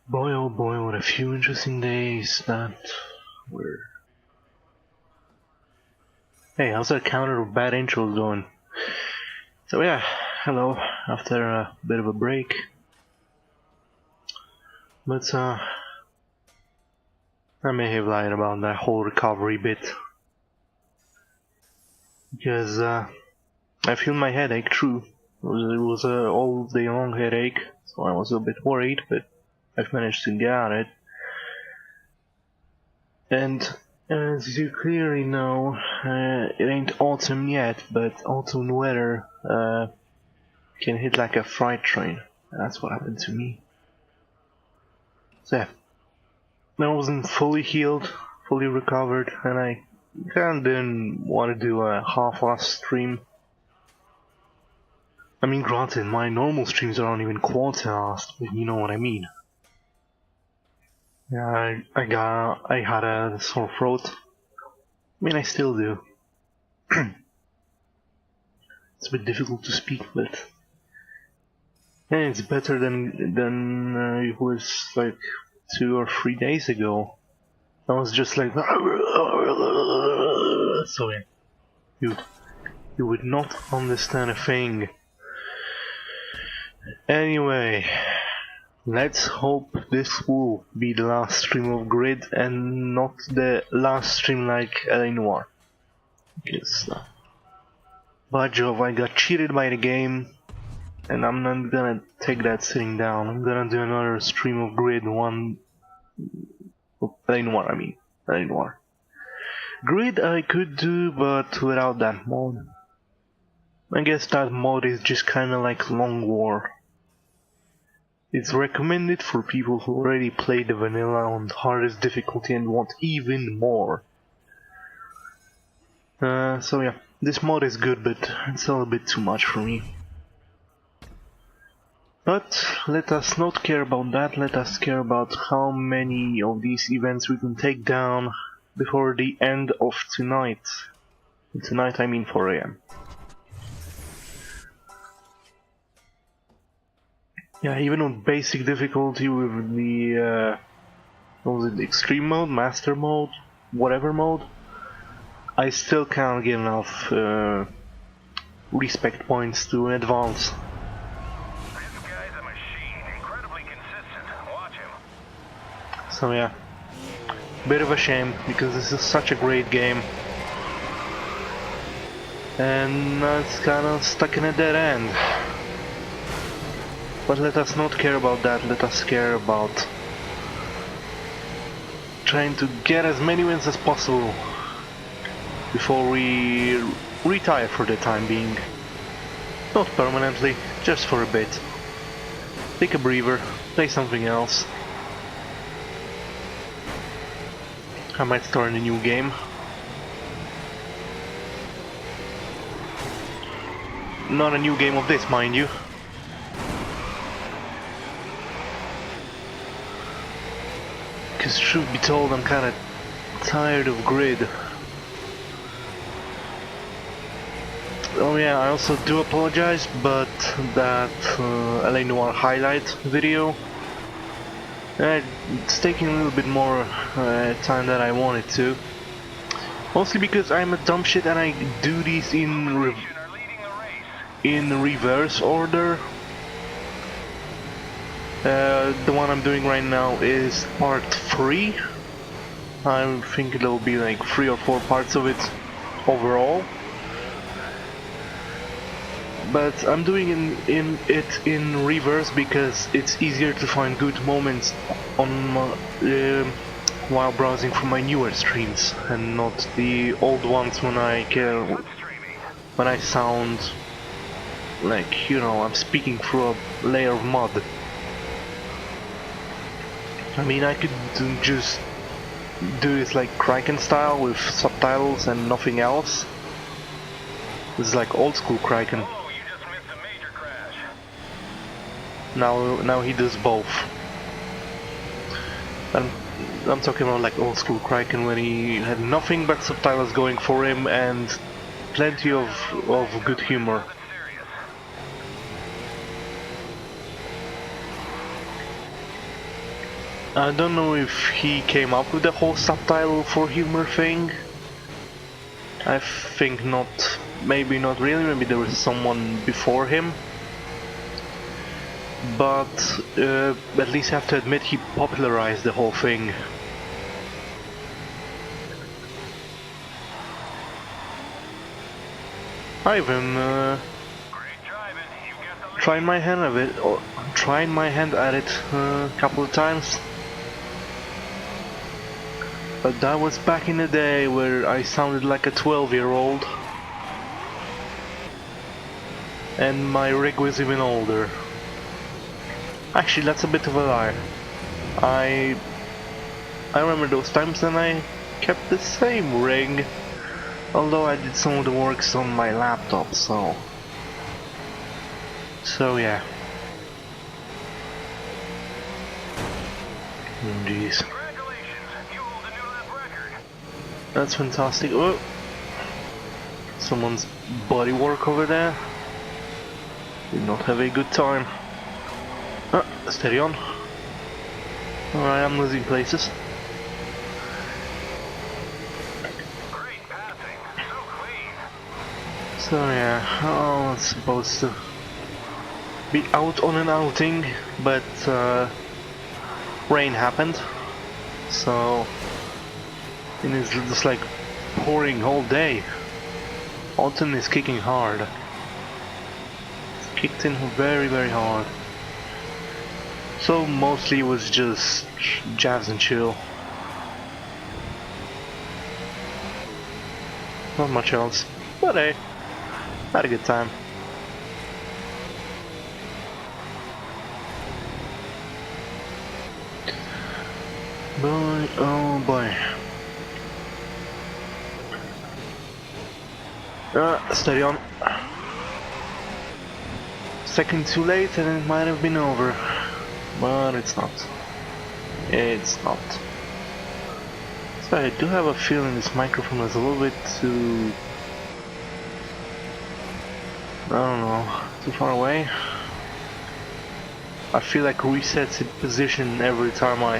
Boy oh boy, what a few interesting days that were. Hey, how's that counter of bad intros going? So yeah, hello, after a bit of a break. But I may have lied about that whole recovery bit. Because I feel my headache true. It was a all day long headache, so I was a bit worried, but I've managed to get out of it. And as you clearly know, it ain't autumn yet, but autumn weather can hit like a freight train. That's what happened to me. So yeah, I wasn't fully healed, fully recovered, and I kinda didn't want to do a half-ass stream. I mean, granted, my normal streams aren't even quarter-assed, but you know what I mean. Yeah, I had a sore throat. I mean, I still do. It's a bit difficult to speak, but yeah, it's better than it was like 2 or 3 days ago. I was just like, so yeah, you would not understand a thing. Anyway, let's hope this will be the last stream of Grid and not the last stream like LA Noire. Because, by Jove, I got cheated by the game, and I'm not gonna take that sitting down. I'm gonna do another stream of Grid, one of LA Noire, I mean, LA Noire. Grid I could do, but without that mod. I guess that mod is just kinda like Long War. It's recommended for people who already played the vanilla on the hardest difficulty and want even more. So yeah, this mod is good, but it's a little bit too much for me. But let us not care about that, let us care about how many of these events we can take down before the end of tonight. And tonight I mean 4 AM. Yeah, even on basic difficulty with the what was it, extreme mode, master mode, whatever mode, I still can't get enough respect points to advance. This guy's a machine, incredibly consistent. Watch him. So yeah, bit of a shame because this is such a great game, and it's kind of stuck in a dead end. But let us not care about that, let us care about trying to get as many wins as possible before we retire for the time being. Not permanently, just for a bit. Take a breather, play something else. I might start a new game. Not a new game of this, mind you. Because truth be told, I'm kinda tired of Grid. Oh yeah, I also do apologize, but that LA Noire highlight video, it's taking a little bit more time than I wanted to. Mostly because I'm a dumb shit and I do these in reverse order. The one I'm doing right now is part 3. I think there'll be like 3 or 4 parts of it overall. But I'm doing it in reverse because it's easier to find good moments on while browsing for my newer streams and not the old ones when I sound like, you know, I'm speaking through a layer of mud. I mean, I could just do this like Kraken style with subtitles and nothing else. This is like old school Kraken. Oh, you just missed a major crash. Now he does both. I'm talking about like old school Kraken when he had nothing but subtitles going for him and plenty of good humor. I don't know if he came up with the whole subtitle for humor thing. I think not. Maybe not really. Maybe there was someone before him. But at least I have to admit he popularized the whole thing. I even tried my hand at it, a couple of times. But that was back in the day where I sounded like a 12-year-old. And my rig was even older. Actually, that's a bit of a lie. I remember those times and I kept the same rig. Although I did some of the works on my laptop, so yeah. Jeez. That's fantastic. Oh, someone's body work over there. Did not have a good time. Ah, steady on. Alright, I'm losing places. Great passing. So clean. So yeah, I was supposed to be out on an outing, but rain happened. So it is just like pouring all day. Autumn is kicking hard. It's kicked in very, very hard. So mostly it was just jazz and chill. Not much else. But hey, had a good time. Boy, oh boy. Steady on. Second too late and it might have been over. But it's not. It's not. So I do have a feeling this microphone is a little bit too... I don't know, too far away. I feel like resets its position every time I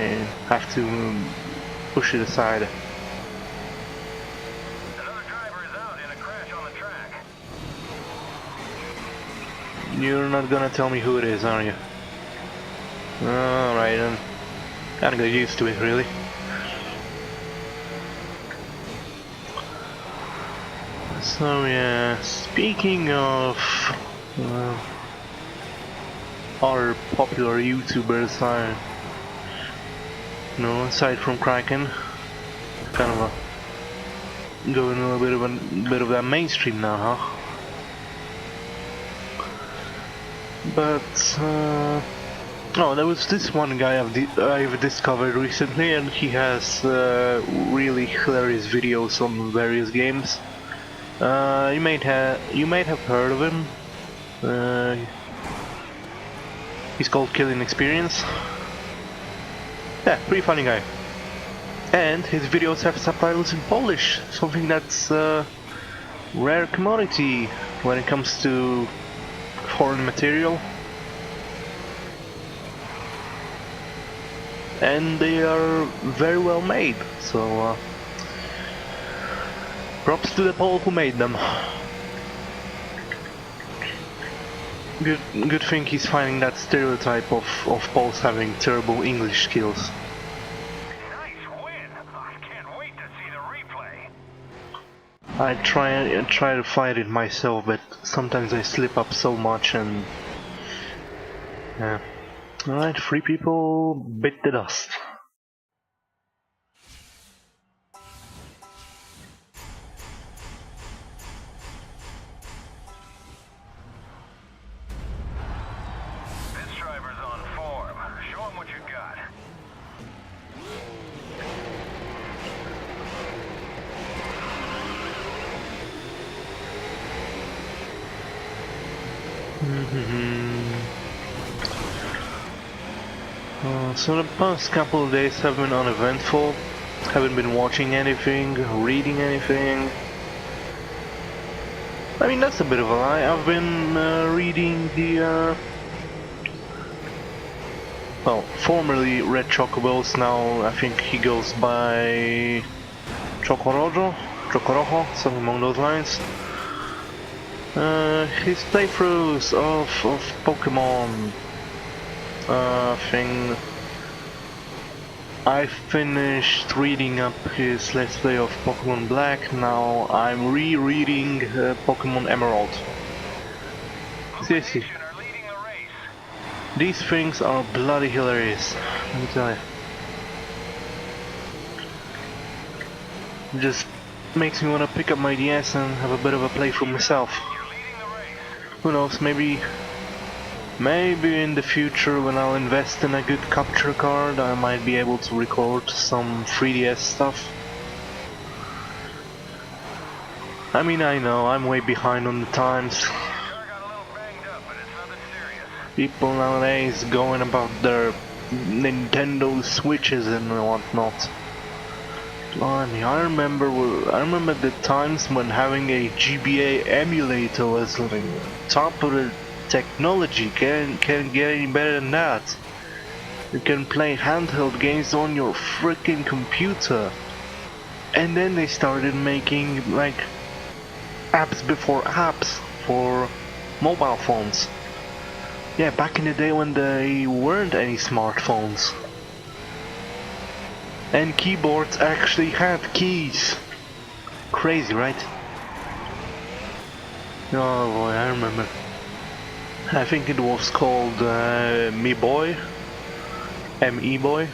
have to push it aside. Another driver is out in a crash on the track. You're not gonna tell me who it is, are you? Alright then. Gotta get used to it, really. So yeah, speaking of our popular YouTubers, aside from Kraken, kind of going a little bit of that mainstream now, huh? But oh, there was this one guy I've discovered recently, and he has really hilarious videos on various games. You might have heard of him. He's called Killing Experience. Yeah, pretty funny guy. And his videos have subtitles in Polish, something that's rare commodity when it comes to foreign material. And they are very well made, so props to the Pole who made them. Good thing he's finding that stereotype of Poles having terrible English skills. Nice win. I can't wait to see the replay. I try to fight it myself, but sometimes I slip up so much and yeah. Alright, 3 people bit the dust. This driver's on form. Show him what you got. So the past couple of days have been uneventful. Haven't been watching anything, reading anything. I mean, that's a bit of a lie. I've been reading the well, formerly Red Chocobos, now I think he goes by Chocorojo, something along those lines. His playthroughs of Pokemon thing. I finished reading up his Let's Play of Pokemon Black, now I'm rereading Pokemon Emerald. Seriously, these things are bloody hilarious, let me tell you. It just makes me want to pick up my DS and have a bit of a playthrough myself. Who knows, maybe in the future when I'll invest in a good capture card I might be able to record some 3DS stuff. I mean, I know, I'm way behind on the times. People nowadays going about their Nintendo Switches and whatnot. Blimey, I remember the times when having a GBA emulator was like top of the technology. Can't get any better than that. You can play handheld games on your freaking computer. And then they started making like apps before apps for mobile phones. Yeah, back in the day when there weren't any smartphones. And keyboards actually had keys. Crazy, right? Oh boy, I remember. I think it was called Me Boy, ME Boy.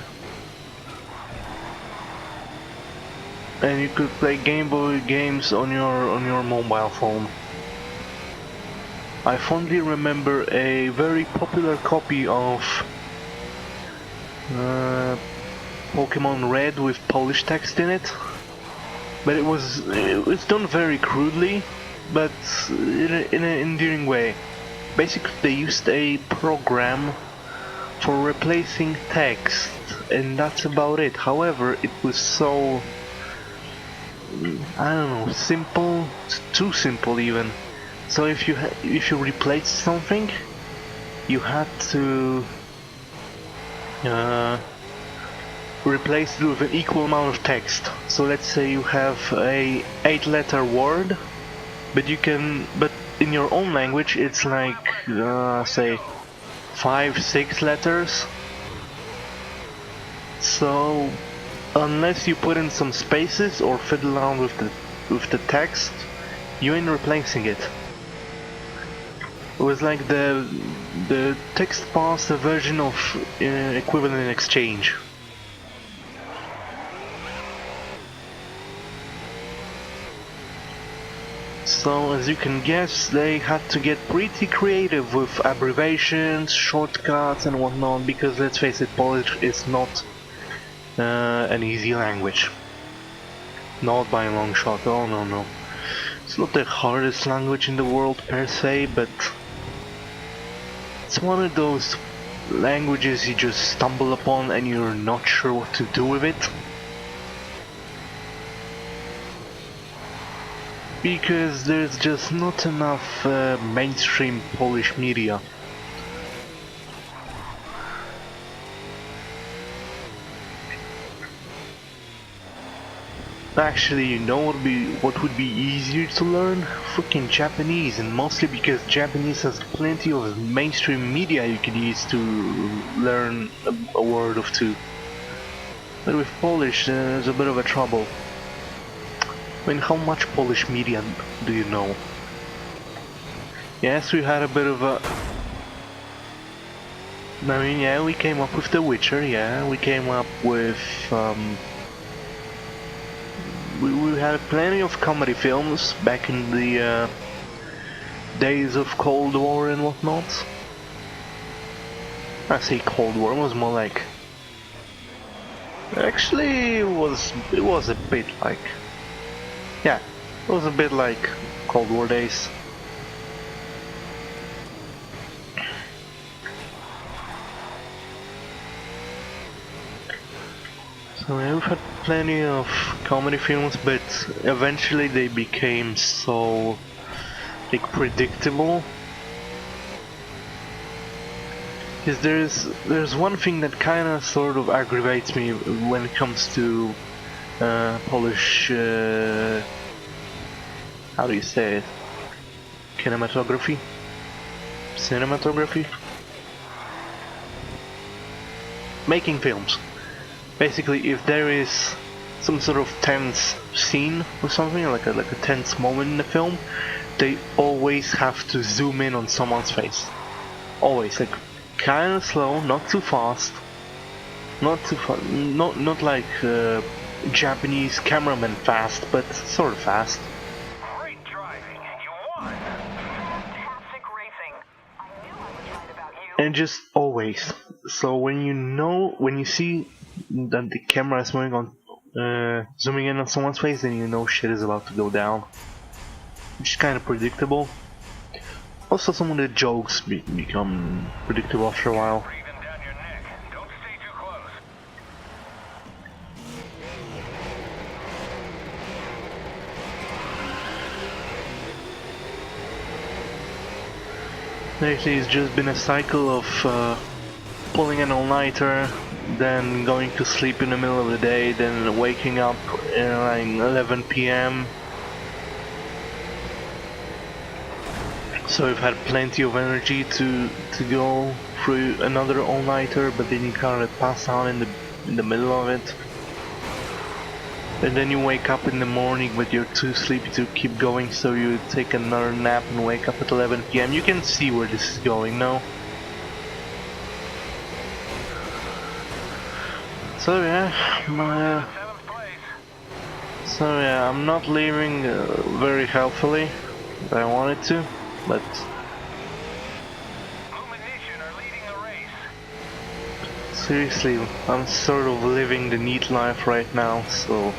And you could play Game Boy games on your mobile phone. I fondly remember a very popular copy of Pokemon Red with Polish text in it, but it was done very crudely, but in an endearing way. Basically, they used a program for replacing text, and that's about it. However, it was so, I don't know, simple, too simple even. So if you replaced something, you had to replace it with an equal amount of text. So let's say you have a 8-letter word, but in your own language it's like say 5-6 letters. So unless you put in some spaces or fiddle around with the text, you ain't replacing it. It was like the text pass a version of equivalent exchange. So as you can guess, they had to get pretty creative with abbreviations, shortcuts and whatnot, because let's face it, Polish is not an easy language. Not by a long shot, oh no. It's not the hardest language in the world per se, but it's one of those languages you just stumble upon and you're not sure what to do with it. Because there's just not enough mainstream Polish media. Actually, you know what would be easier to learn? Freaking Japanese, and mostly because Japanese has plenty of mainstream media you could use to learn a word or two. But with Polish, there's a bit of a trouble. I mean, how much Polish media do you know? Yes, we had a bit of a... I mean, yeah, we came up with The Witcher, yeah, we came up with... We had plenty of comedy films back in the days of Cold War and whatnot. I say Cold War, it was more like... Actually, it was a bit like... Yeah, it was a bit like Cold War days. So yeah, we've had plenty of comedy films, but eventually they became so like predictable. is there's one thing that kind of sort of aggravates me when it comes to Polish. How do you say it? Cinematography. Making films. Basically, if there is some sort of tense scene or something, like a tense moment in the film, they always have to zoom in on someone's face. Always, like kind of slow, not too fast, not like Japanese cameraman fast, but sort of fast. Great driving, you won. Fantastic racing. I knew I was right about you. And just always. So when you see that the camera is moving on, zooming in on someone's face, then you know shit is about to go down. Which is kind of predictable. Also, some of the jokes become predictable after a while. Breathing down your neck. Don't stay too close. Lately, it's just been a cycle of pulling an all-nighter, then going to sleep in the middle of the day, then waking up at like 11 p.m. So we've had plenty of energy to go through another all-nighter, but then you kind of pass out in the middle of it. And then you wake up in the morning but you're too sleepy to keep going, so you take another nap and wake up at 11 p.m. You can see where this is going now. So yeah, I'm not leaving very healthily as I wanted to, but Lumination are leading the race. seriously, I'm sort of living the neat life right now, so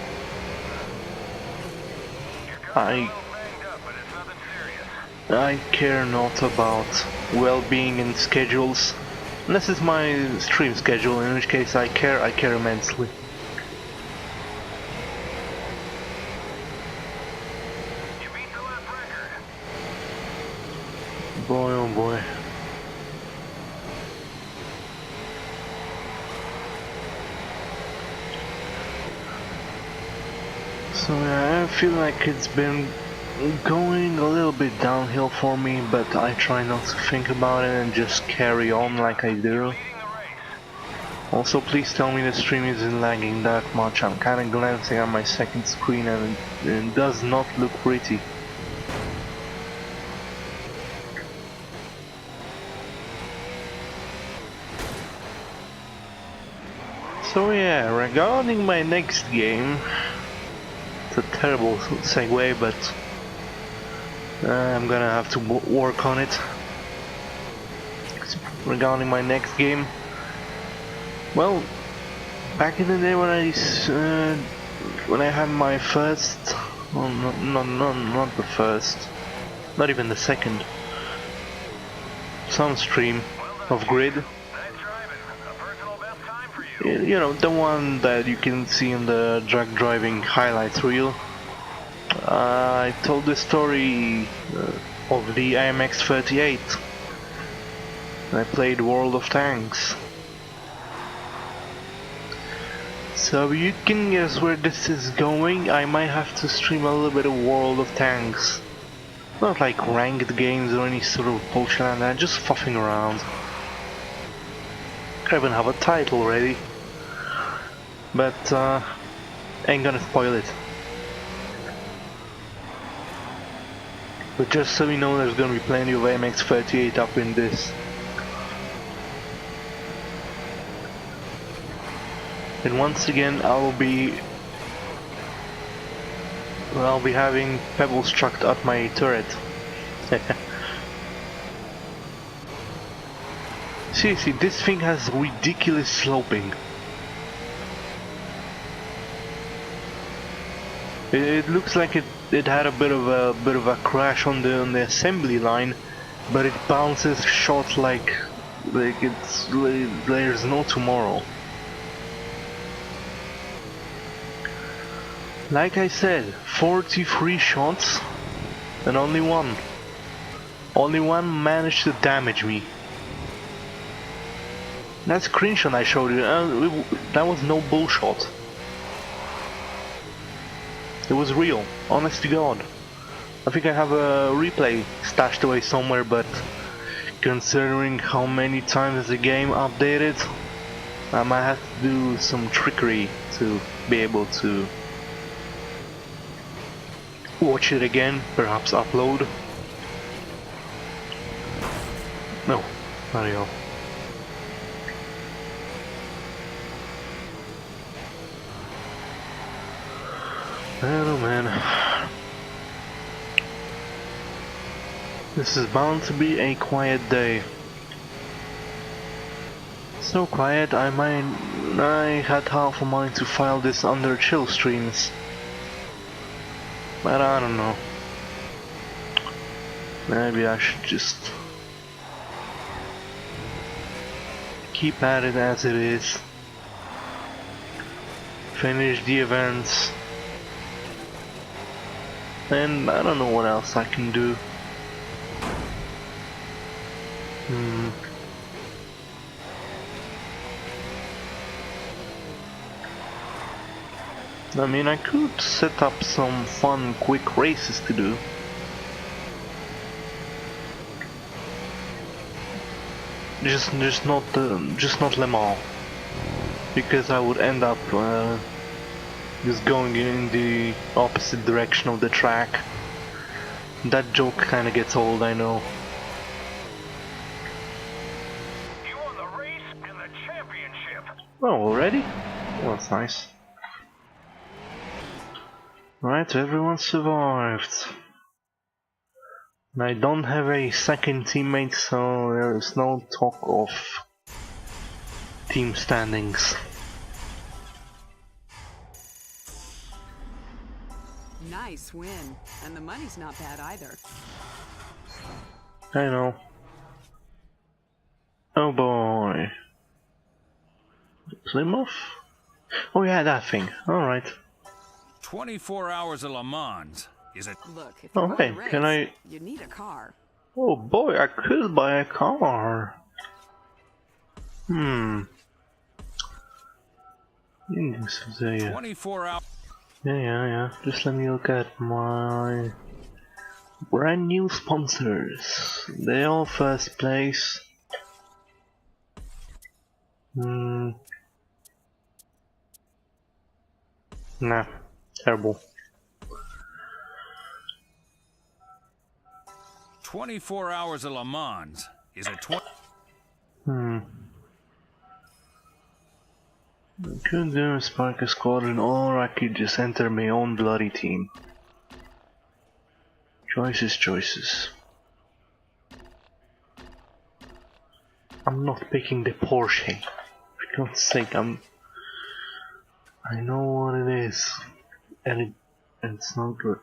You're a little banged up, but it's nothing serious. I care not about well-being and schedules. Unless it's my stream schedule, in which case I care immensely. You beat the lap record. Boy oh boy. So yeah, I feel like it's been going a little bit downhill for me, but I try not to think about it and just carry on like I do. Leading the race. Also, please tell me the stream isn't lagging that much. I'm kinda glancing at my second screen and it does not look pretty. So yeah, regarding my next game, it's a terrible segue, but I'm gonna have to work on it. Regarding my next game, well, back in the day when I had my first, oh, not the first, not even the second, some stream of Grid. Nice driving. A personal best time for you. You know, the one that you can see in the drag driving highlights reel. I told the story of the IMX-38. I played World of Tanks. So you can guess where this is going. I might have to stream a little bit of World of Tanks. Not like ranked games or any sort of bullshit like that, just fuffing around. I even have a title ready. But ain't gonna spoil it. But just so you know, there's gonna be plenty of MX-38 up in this. And once again, I'll be having pebbles chucked at my turret. Seriously, this thing has ridiculous sloping. It looks like it had a bit of a crash on the assembly line, but it bounces shot like there's no tomorrow. Like I said, 43 shots and only one managed to damage me. That screenshot I showed you, that was no bullshot. It was real, honest to God. I think I have a replay stashed away somewhere, but considering how many times the game updated, I might have to do some trickery to be able to watch it again, perhaps upload. No, Mario. Oh man. This is bound to be a quiet day. So quiet I had half a mind to file this under chill streams. But I don't know. Maybe I should just keep at it as it is. Finish the events. And I don't know what else I can do. I mean, I could set up some fun, quick races to do. Just not Le Mans, because I would end up just going in the opposite direction of the track. That joke kind of gets old, I know. You won the race and the championship. Oh, already? Well, that's nice. Right, everyone survived. I don't have a second teammate, so there is no talk of team standings. Nice win, and the money's not bad either. I know. Oh boy. Plymouth? Oh yeah, that thing. Alright. 24 hours of Le Mans. Is it? Look, if you Oh want hey, to race, can I... you need a car. Oh boy, I could buy a car. This is a... 24 hours. Yeah. Just let me look at my brand new sponsors. They all first place. Nah, terrible. 24 hours of Le Mans. Is it 20? I could do a Sparker Squadron, or I could just enter my own bloody team. Choices. I'm not picking the Porsche. For God's sake, I know what it is, and it's not good.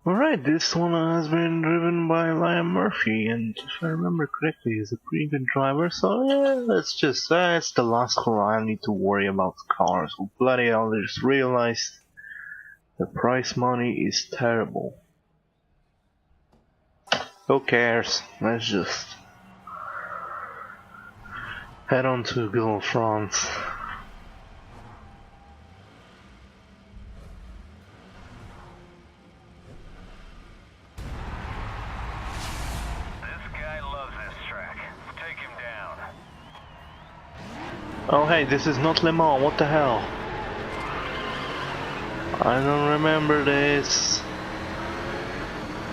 Alright, this one has been driven by Liam Murphy, and if I remember correctly, he's a pretty good driver, so yeah, it's the last hurrah. I need to worry about cars. Oh, bloody hell, I just realized the prize money is terrible. Who cares? Let's just head on to good old France. Oh hey, this is not Le Mans, what the hell? I don't remember this.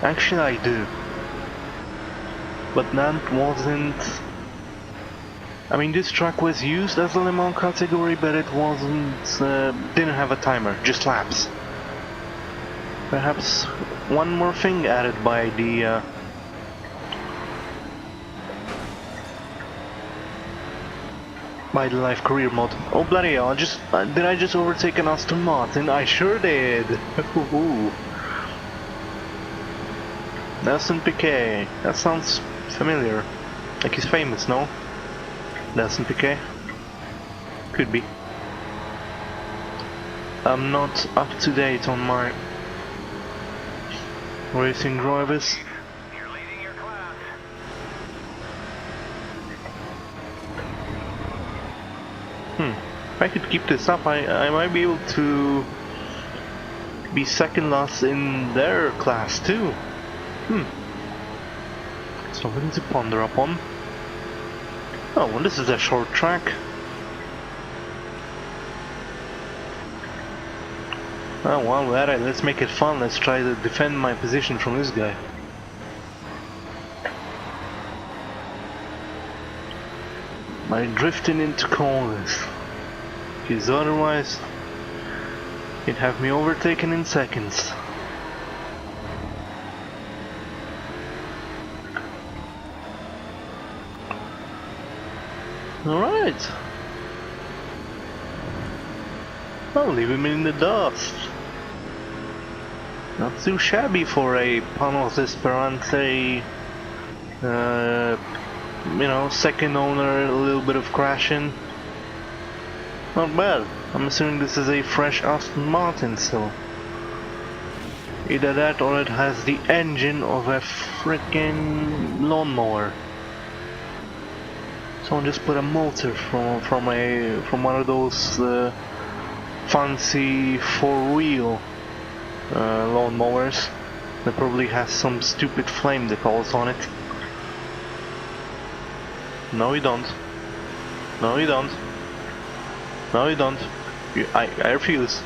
Actually I do. But that wasn't... I mean, this track was used as a Le Mans category, but it wasn't... didn't have a timer, just laps. Perhaps one more thing added by the... by the live career mod. Oh bloody hell, did I just overtake an Aston Martin? I sure did! Nelson Piquet, that sounds familiar. Like he's famous, no? Nelson Piquet? Could be. I'm not up to date on my racing drivers. You're leading your class. If I could keep this up, I might be able to be second last in their class too. Something to ponder upon. Oh, well, this is a short track. Oh, well, alright, let's make it fun. Let's try to defend my position from this guy. By drifting into corners. Because otherwise, he'd have me overtaken in seconds. Alright. I'll leave him in the dust. Not too shabby for a Panos Esperante, you know, second owner, a little bit of crashing. Not bad. I'm assuming this is a fresh Aston Martin, so either that or it has the engine of a freaking lawnmower. Someone just put a motor from one of those fancy four-wheel lawnmowers that probably has some stupid flame decals on it. No, you don't. No, you don't. No, you don't. I refuse.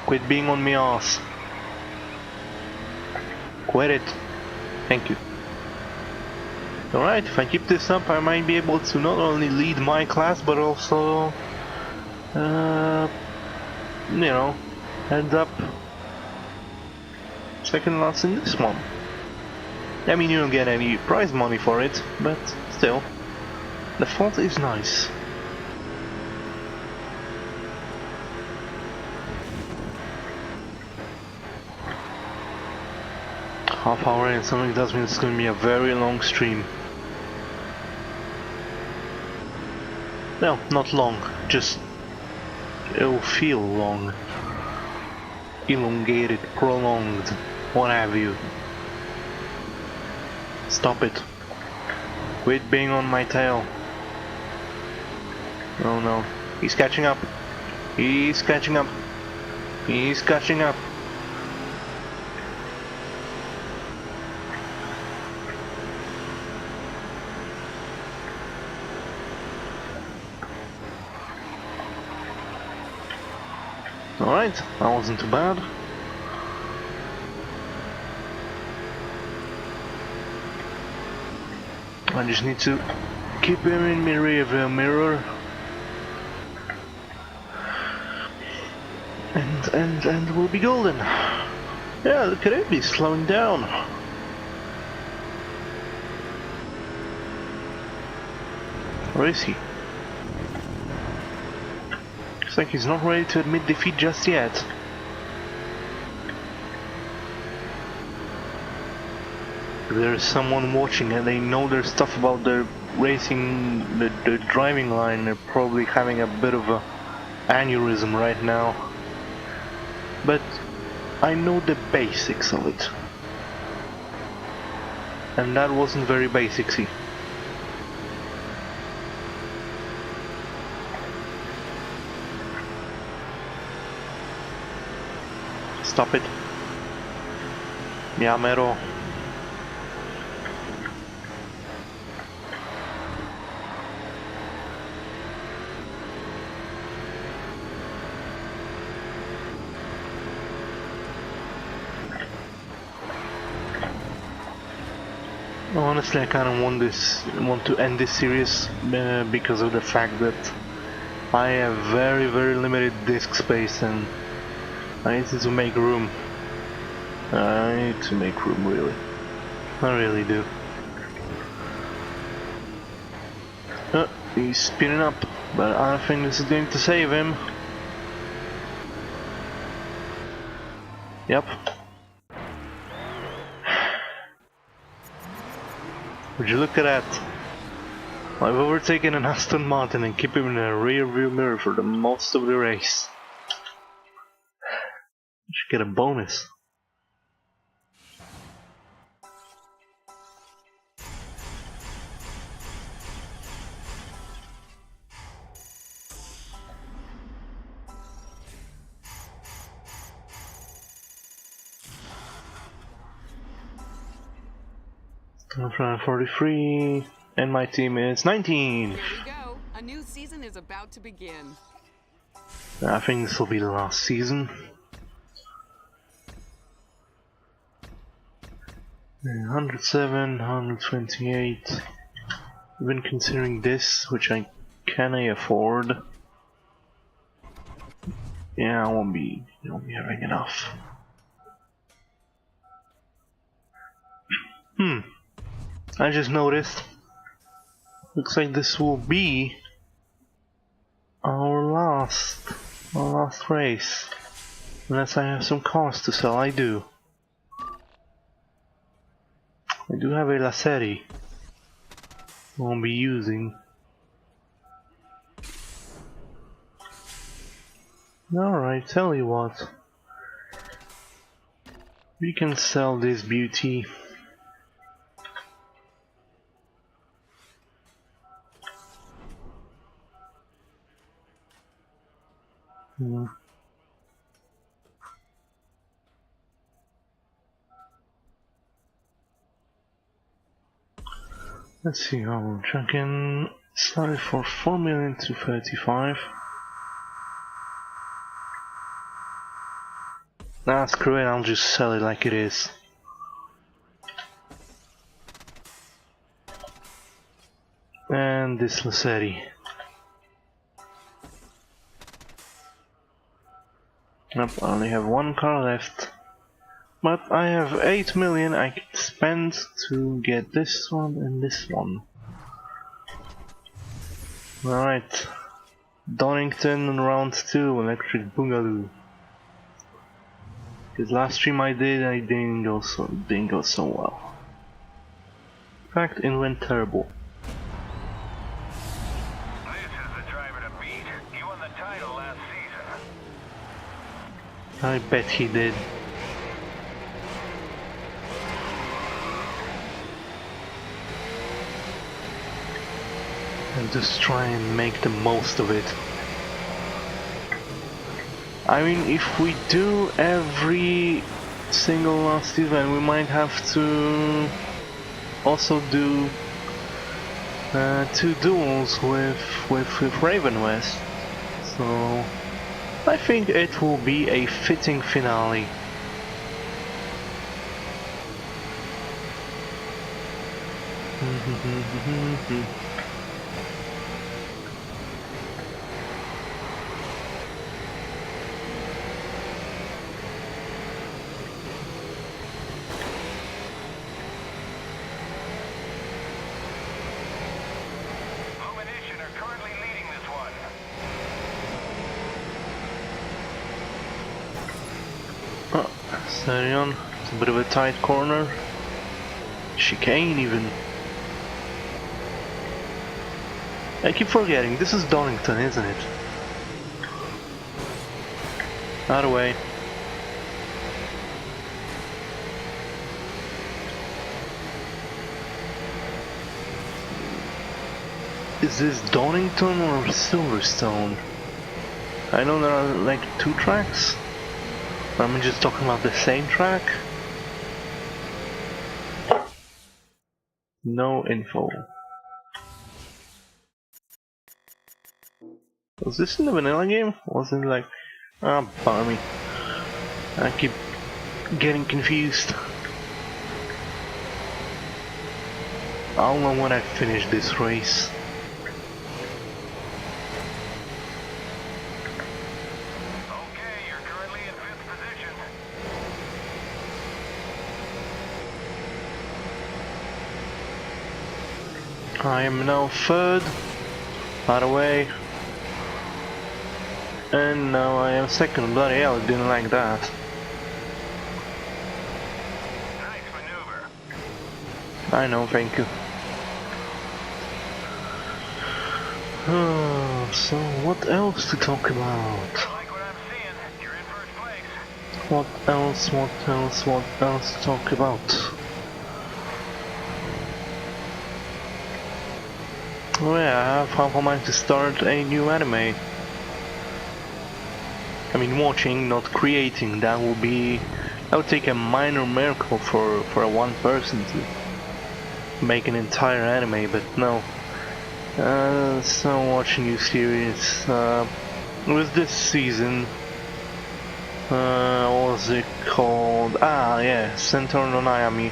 Quit being on me ass. Quit it. Thank you. Alright, if I keep this up, I might be able to not only lead my class, but also, you know, end up second last in this one. I mean, you don't get any prize money for it, but still, the thought is nice. Half hour and something does mean it's going to be a very long stream. No, not long, just it'll feel long. Elongated, prolonged, what have you. Stop it. Quit being on my tail. Oh no. He's catching up. He's catching up. He's catching up. Alright, that wasn't too bad. I just need to keep him in my rearview mirror. And we'll be golden. Yeah, look at it, he's slowing down. Where is he? Looks like he's not ready to admit defeat just yet. If there's someone watching and they know their stuff about the racing, the driving line, they're probably having a bit of a aneurysm right now. But I know the basics of it. And that wasn't very basicsy. Stop it. Yamero. Honestly, I kind of want to end this series because of the fact that I have very limited disk space and I need to make room. I need to make room, really. I really do. He's spinning up, but I don't think this is going to save him. Yep. Would you look at that? I've overtaken an Aston Martin and keep him in a rear view mirror for the most of the race. You should get a bonus. I'm from 43, and my team is 19. Here we go. A new season is about to begin. I think this will be the last season. 107, 128. Even considering this, which I can afford. Yeah, I won't be having enough. I just noticed. Looks like this will be our last race. Unless I have some cars to sell, I do. I do have a Lassetti I won't be using. Alright, tell you what. We can sell this beauty. Let's see how much I can sell it for 4,235,000. Nah, screw it, I'll just sell it like it is. And this Lassetti. Nope, I only have one car left. But I have 8 million I can spend to get this one and this one. Alright. Donington round 2 electric boogaloo. Because last stream I didn't go so well. In fact, it went terrible. This is the driver to beat. He won the title last season. I bet he did. And just try and make the most of it. I mean, if we do every single last event, we might have to also do 2 duels with Raven West. So I think it will be a fitting finale. Steady on, it's a bit of a tight corner. Chicane even. I keep forgetting, this is Donington, isn't it? Out of the way. Is this Donington or Silverstone? I know there are like 2 tracks. I'm just talking about the same track. No info. Was this in the vanilla game? Was it like... ah, bummer me. I keep getting confused. I'll know when I finish this race. I am now 3rd, by the way, and now I am 2nd. Bloody hell, I didn't like that. Nice maneuver. I know, thank you. So what else to talk about? I like what I'm seeing. You're in first place. What else to talk about? Oh yeah, I have half a mind to start a new anime. I mean watching, not creating. That would take a minor miracle for a one person to make an entire anime, but no. So I'm watching new series. With this season, what was it called? Ah, yeah, Centaur no Nayami.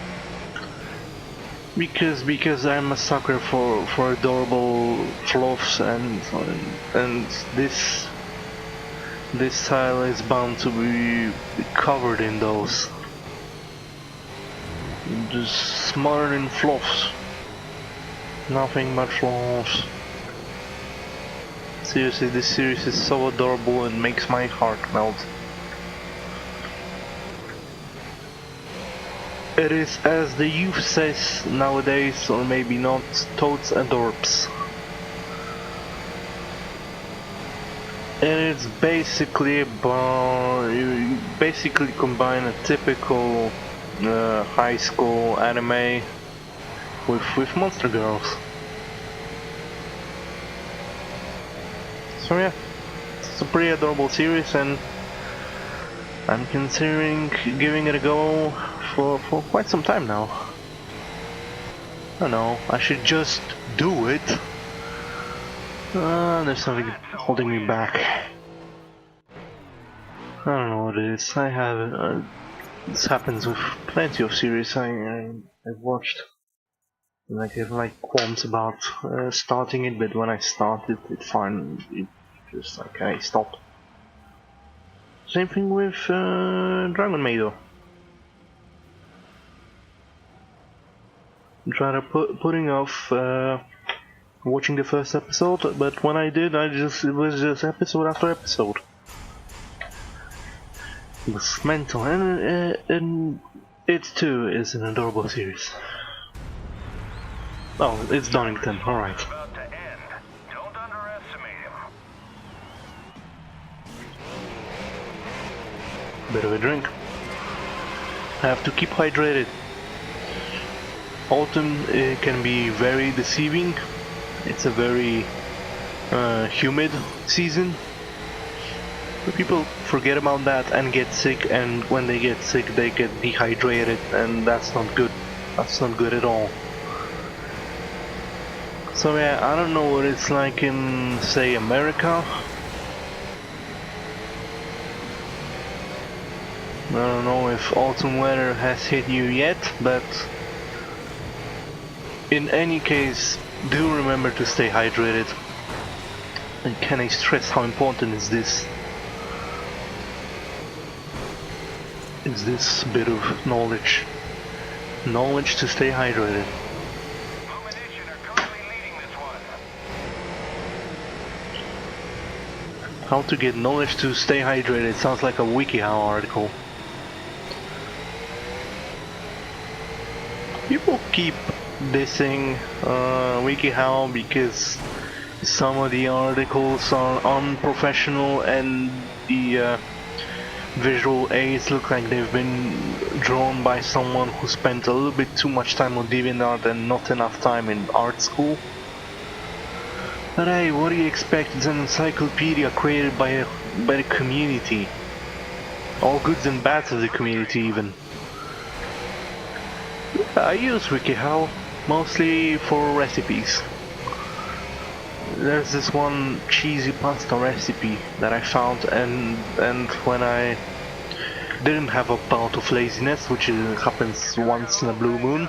Because I'm a sucker for adorable fluffs, and this tile is bound to be covered in those. Just smothered in fluffs. Nothing but fluffs. Seriously, this series is so adorable and makes my heart melt. It is, as the youth says nowadays, or maybe not, totes adorbs. And it's basically about, you basically combine a typical high school anime with monster girls. So yeah, it's a pretty adorable series, and I'm considering giving it a go for quite some time now. I don't know, I should just do it. There's something holding me back. I don't know what it is. I have this happens with plenty of series I've watched. Like I have like qualms about starting it, but when I started it fine, it just like I stopped. Same thing with Dragon Maid. Trying to putting off watching the first episode, but when I did, it was just episode after episode. It was mental, and it too is an adorable series. Oh, it's Donington, alright. About to end. Don't underestimate him. Bit of a drink. I have to keep hydrated. Autumn can be very deceiving. It's a very humid season. But people forget about that and get sick, and when they get sick they get dehydrated, and that's not good. That's not good at all. So yeah, I don't know what it's like in, say, America. I don't know if autumn weather has hit you yet, but in any case, do remember to stay hydrated. And can I stress how important is this? Is this bit of knowledge? Knowledge to stay hydrated. Illumination are currently leading this one. How to get knowledge to stay hydrated sounds like a WikiHow article. People keep dissing WikiHow because some of the articles are unprofessional and the visual aids look like they've been drawn by someone who spent a little bit too much time on DeviantArt and not enough time in art school. But hey, what do you expect? It's an encyclopedia created by the community. All goods and bads of the community even. I use WikiHow mostly for recipes. There's this one cheesy pasta recipe that I found, and when I didn't have a bout of laziness, which happens once in a blue moon,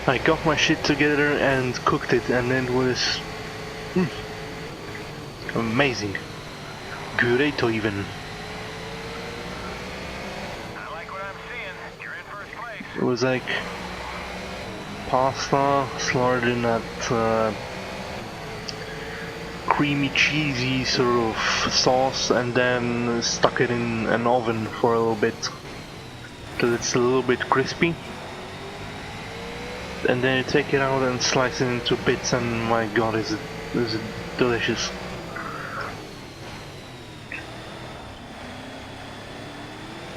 I got my shit together and cooked it, and it was amazing. Greato even. I like what I'm seeing. You're in first place. It was like pasta slathered in that creamy cheesy sort of sauce, and then stuck it in an oven for a little bit till it's a little bit crispy, and then you take it out and slice it into bits, and my god, is it delicious.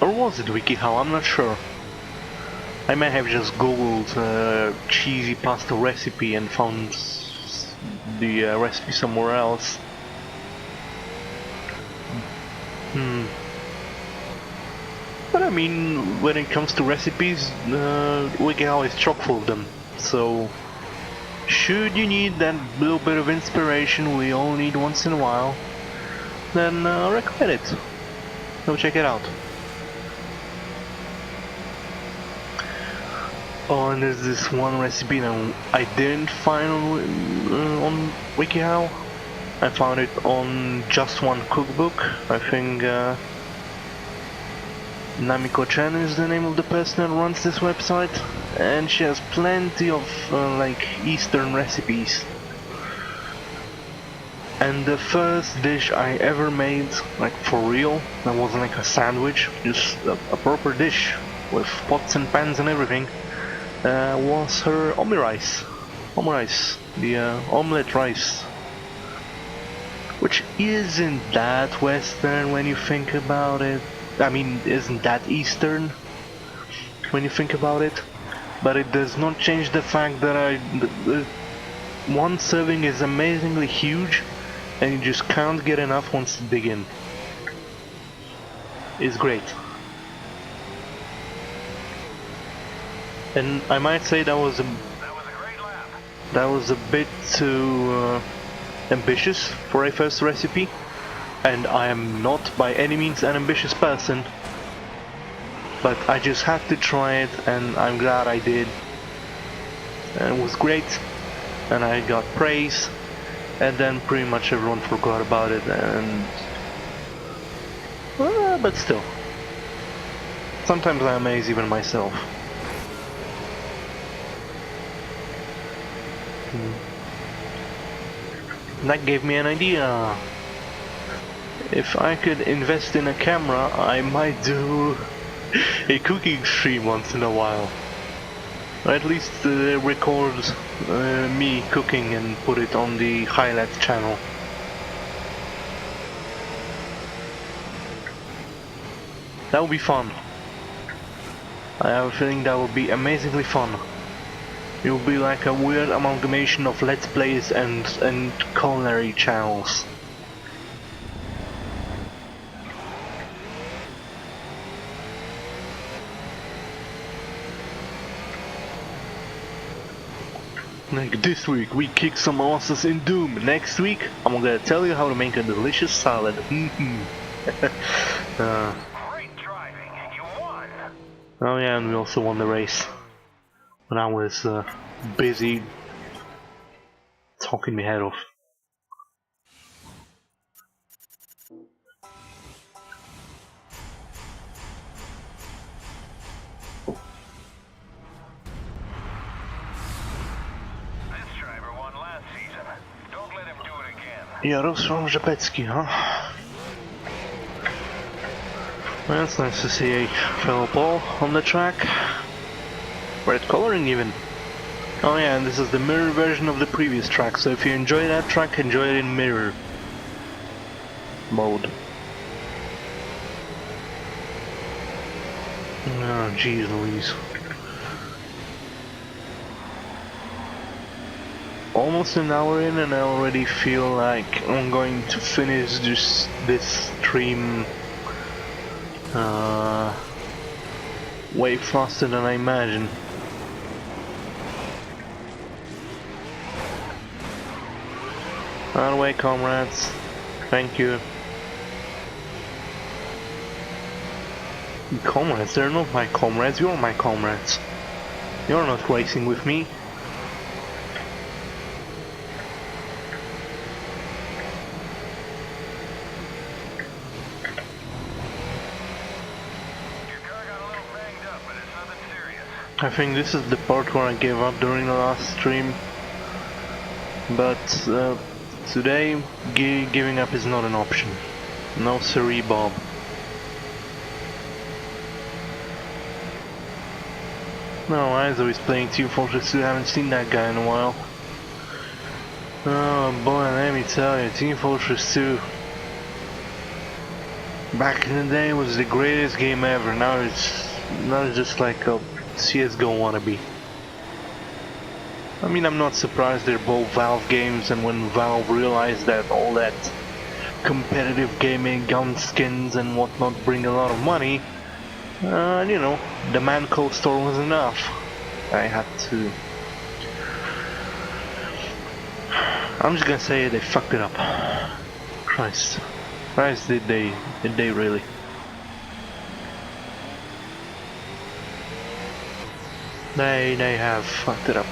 Or was it WikiHow? I'm not sure. I may have just googled cheesy pasta recipe and found the recipe somewhere else. But But I mean, when it comes to recipes, WikiHow is chock full of them. So, should you need that little bit of inspiration we all need once in a while, then I recommend it. Go check it out. Oh, and there's this one recipe that I didn't find on WikiHow. I found it on Just One Cookbook. I think Namiko-chan is the name of the person that runs this website, and she has plenty of like Eastern recipes. And the first dish I ever made, like for real, that wasn't like a sandwich, just a proper dish with pots and pans and everything, was her omurice. Omurice, the omelette rice. Which isn't that Western when you think about it. I mean, isn't that Eastern when you think about it? But it does not change the fact that one serving is amazingly huge, and you just can't get enough once you dig in. It's great. And I might say that was a great lap. that was a bit too ambitious for a first recipe, and I am not by any means an ambitious person, but I just had to try it, and I'm glad I did. And it was great, and I got praise, and then pretty much everyone forgot about it, and but still, sometimes I amaze even myself. That gave me an idea. If I could invest in a camera, I might do a cooking stream once in a while. Or at least record me cooking and put it on the highlights channel. That would be fun. I have a feeling that would be amazingly fun. It will be like a weird amalgamation of Let's Plays and culinary channels. Like this week we kick some asses in Doom. Next week I'm gonna tell you how to make a delicious salad. Great driving. You won. Oh yeah, and we also won the race. When I was busy talking my head off. This driver won last season. Don't let him do it again. Jarosław Rzepecki, huh? Well, it's nice to see a fellow Paul on the track. Red coloring even. Oh yeah, and this is the mirror version of the previous track, so if you enjoy that track, enjoy it in mirror mode. Oh jeez Louise. Almost an hour in and I already feel like I'm going to finish this stream way faster than I imagine. Out of the way, comrades. Thank you. Comrades? They're not my comrades, you're my comrades. You're not racing with me. Your car got a little banged up, but it's nothing serious. I think this is the part where I gave up during the last stream. But today, giving up is not an option. No siree, Bob. No, Izo is playing Team Fortress 2, I haven't seen that guy in a while. Oh boy, let me tell you, Team Fortress 2 back in the day was the greatest game ever. Now it's just like a CSGO wannabe. I mean, I'm not surprised they're both Valve games, and when Valve realized that all that competitive gaming, gun skins and whatnot bring a lot of money, You know, the man code store was enough. I had to. I'm just gonna say they fucked it up. Christ. Christ, did they really? They have fucked it up.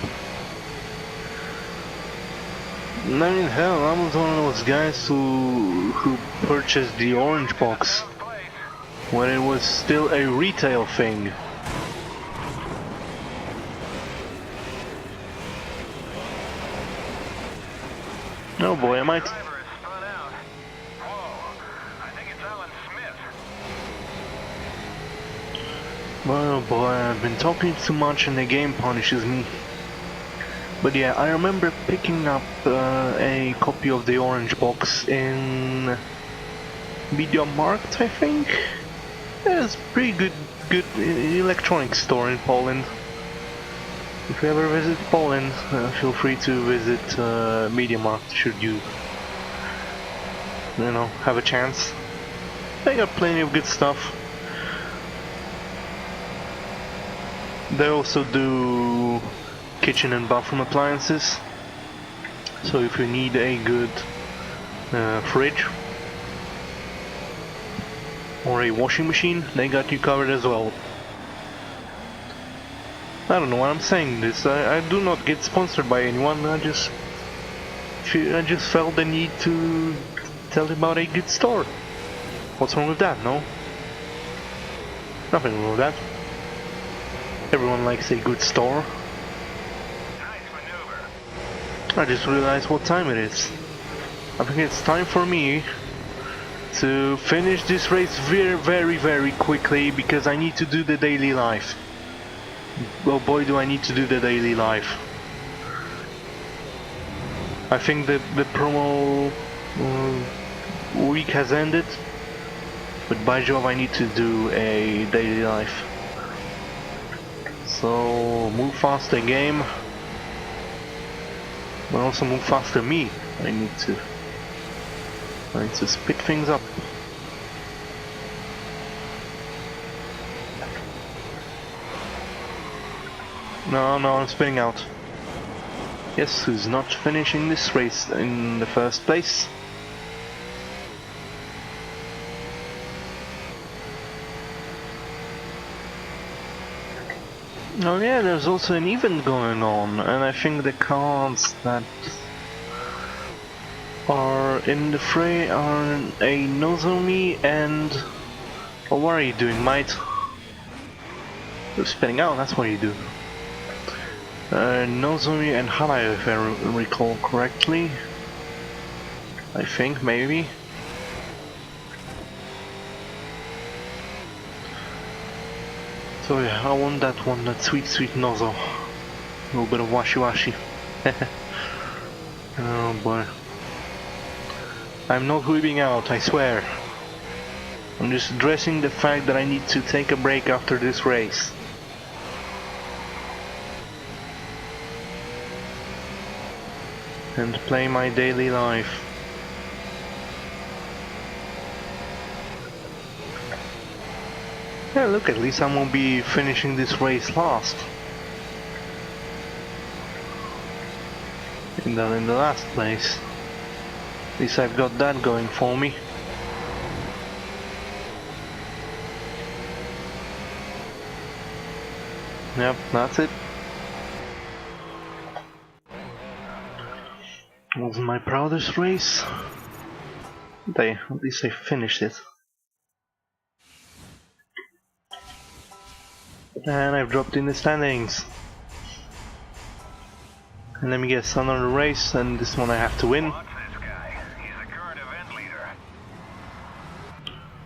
I mean, hell, I was one of those guys who purchased the orange box when it was still a retail thing. Oh boy, I might. Oh boy, I've been talking too much and the game punishes me. But yeah, I remember picking up a copy of the orange box in Media Markt, I think. It's a pretty good electronics store in Poland. If you ever visit Poland, feel free to visit Media Markt should you know, have a chance. They got plenty of good stuff. They also do kitchen and bathroom appliances. So if you need a good fridge or a washing machine, they got you covered as well. I don't know why I'm saying this. I do not get sponsored by anyone. I just felt the need to tell you about a good store. What's wrong with that? No? Nothing wrong with that. Everyone likes a good store. I just realized what time it is. I think it's time for me to finish this race very quickly because I need to do the daily life. Oh boy, do I need to do the daily life. I think the promo week has ended, but by Jove I need to do a daily life. So move faster game, but also move faster me. I need to speed things up. No, I'm spinning out. Yes, who's not finishing this race in the first place? Oh yeah, there's also an event going on, and I think the cars that are in the fray are a Nozomi and... Oh, what are you doing, mate? You're spinning out, that's what you do. Nozomi and Hana, if I recall correctly. I think, maybe. So yeah, I want that one, that sweet Nozo. A little bit of washi-washi. Oh boy. I'm not whipping out, I swear. I'm just addressing the fact that I need to take a break after this race. And play my daily life. Yeah, look, at least I won't be finishing this race last. In the last place. At least I've got that going for me. Yep, that's it. Wasn't my proudest race. At least I finished it. And I've dropped in the standings. And let me guess, another race, and this one I have to win.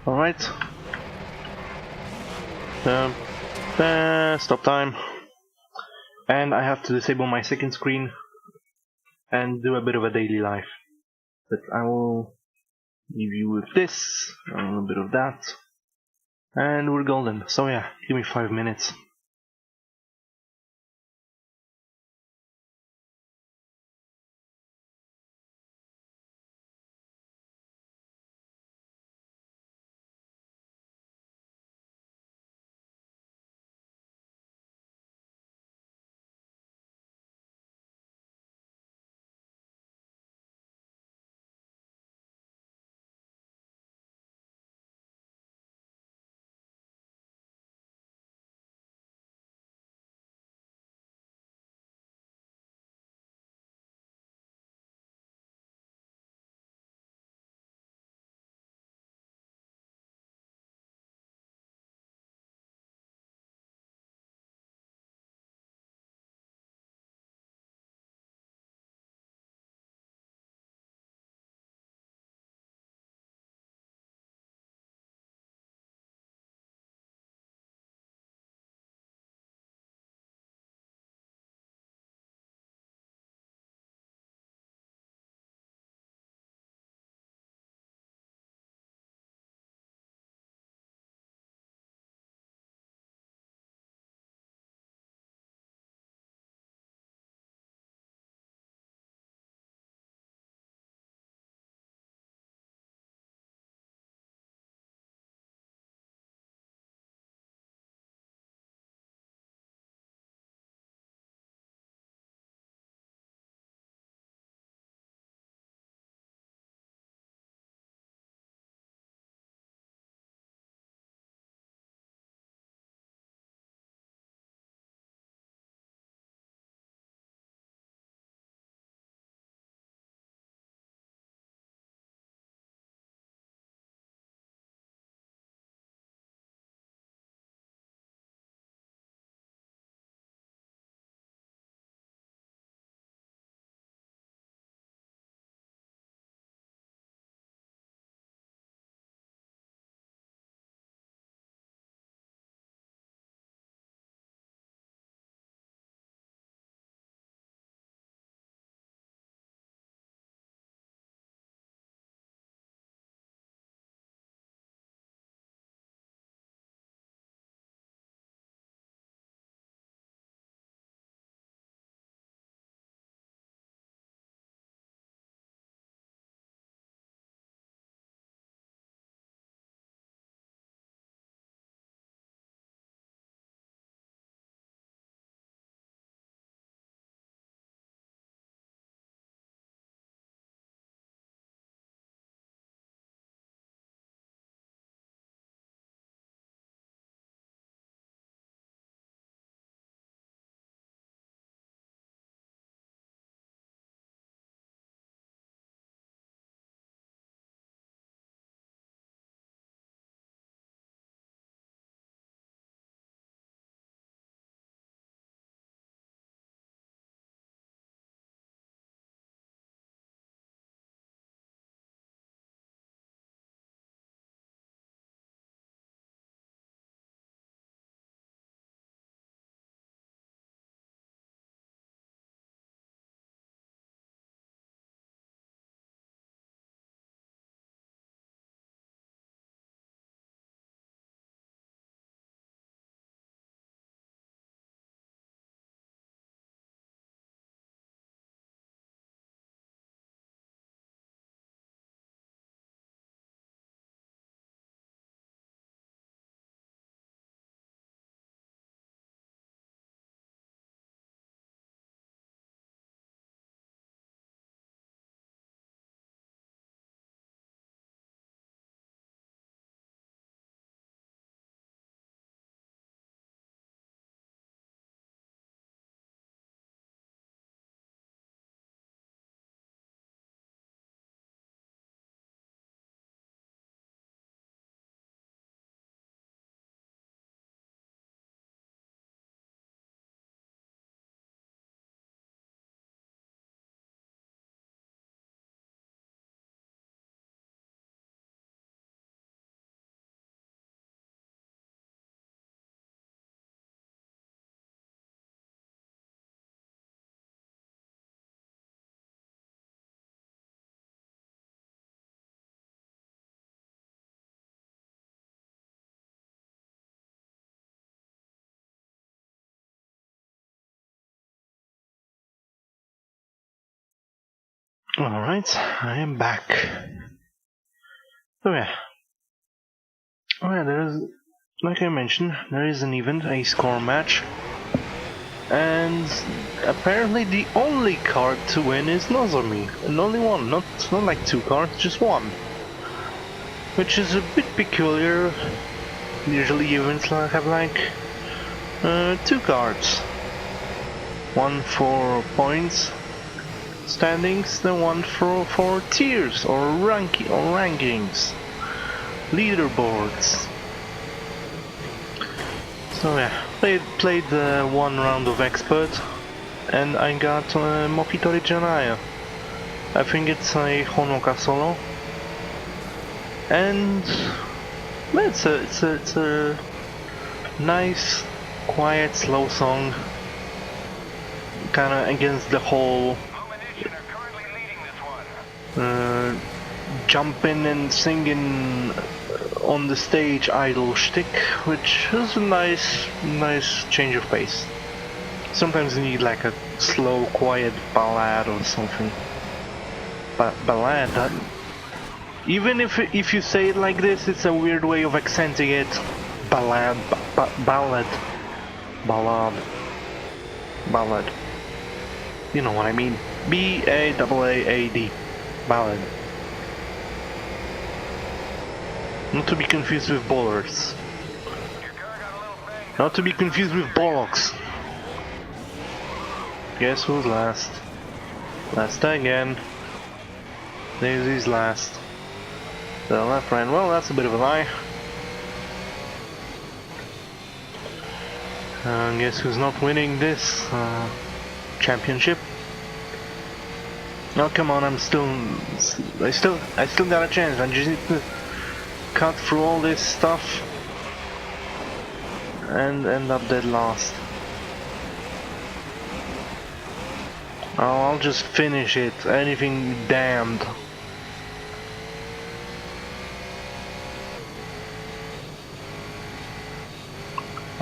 Alright. Stop time. And I have to disable my second screen and do a bit of a daily life. But I will leave you with this, a little bit of that, and we're golden. So yeah, give me 5 minutes. Alright, I am back. So yeah. Oh yeah, there is, like I mentioned, there is an event, a score match. And apparently the only card to win is Nozomi. And only one, not like two cards, just one. Which is a bit peculiar. Usually events have like two cards. One for points standings, the one for tiers or rankings. Leaderboards. So yeah, played one round of expert, and I got Mokitori Janaya. I think it's a Honoka solo, and well, it's a nice, quiet, slow song, kind of against the whole jumping and singing on the stage idol shtick, which is a nice change of pace. Sometimes you need like a slow, quiet ballad or something. Ballad, that, even if you say it like this, it's a weird way of accenting it. Ballad, ballad, ballad. You know what I mean? B-A-A-A-D, ballad. Not to be confused with ballers. Not to be confused with bollocks. Guess who's last? Last again. Daisy's last. The left ran. Well, that's a bit of a lie. Guess who's not winning this championship? Oh come on! I still got a chance. I just need to cut through all this stuff and end up dead last. Oh, I'll just finish it. Anything damned.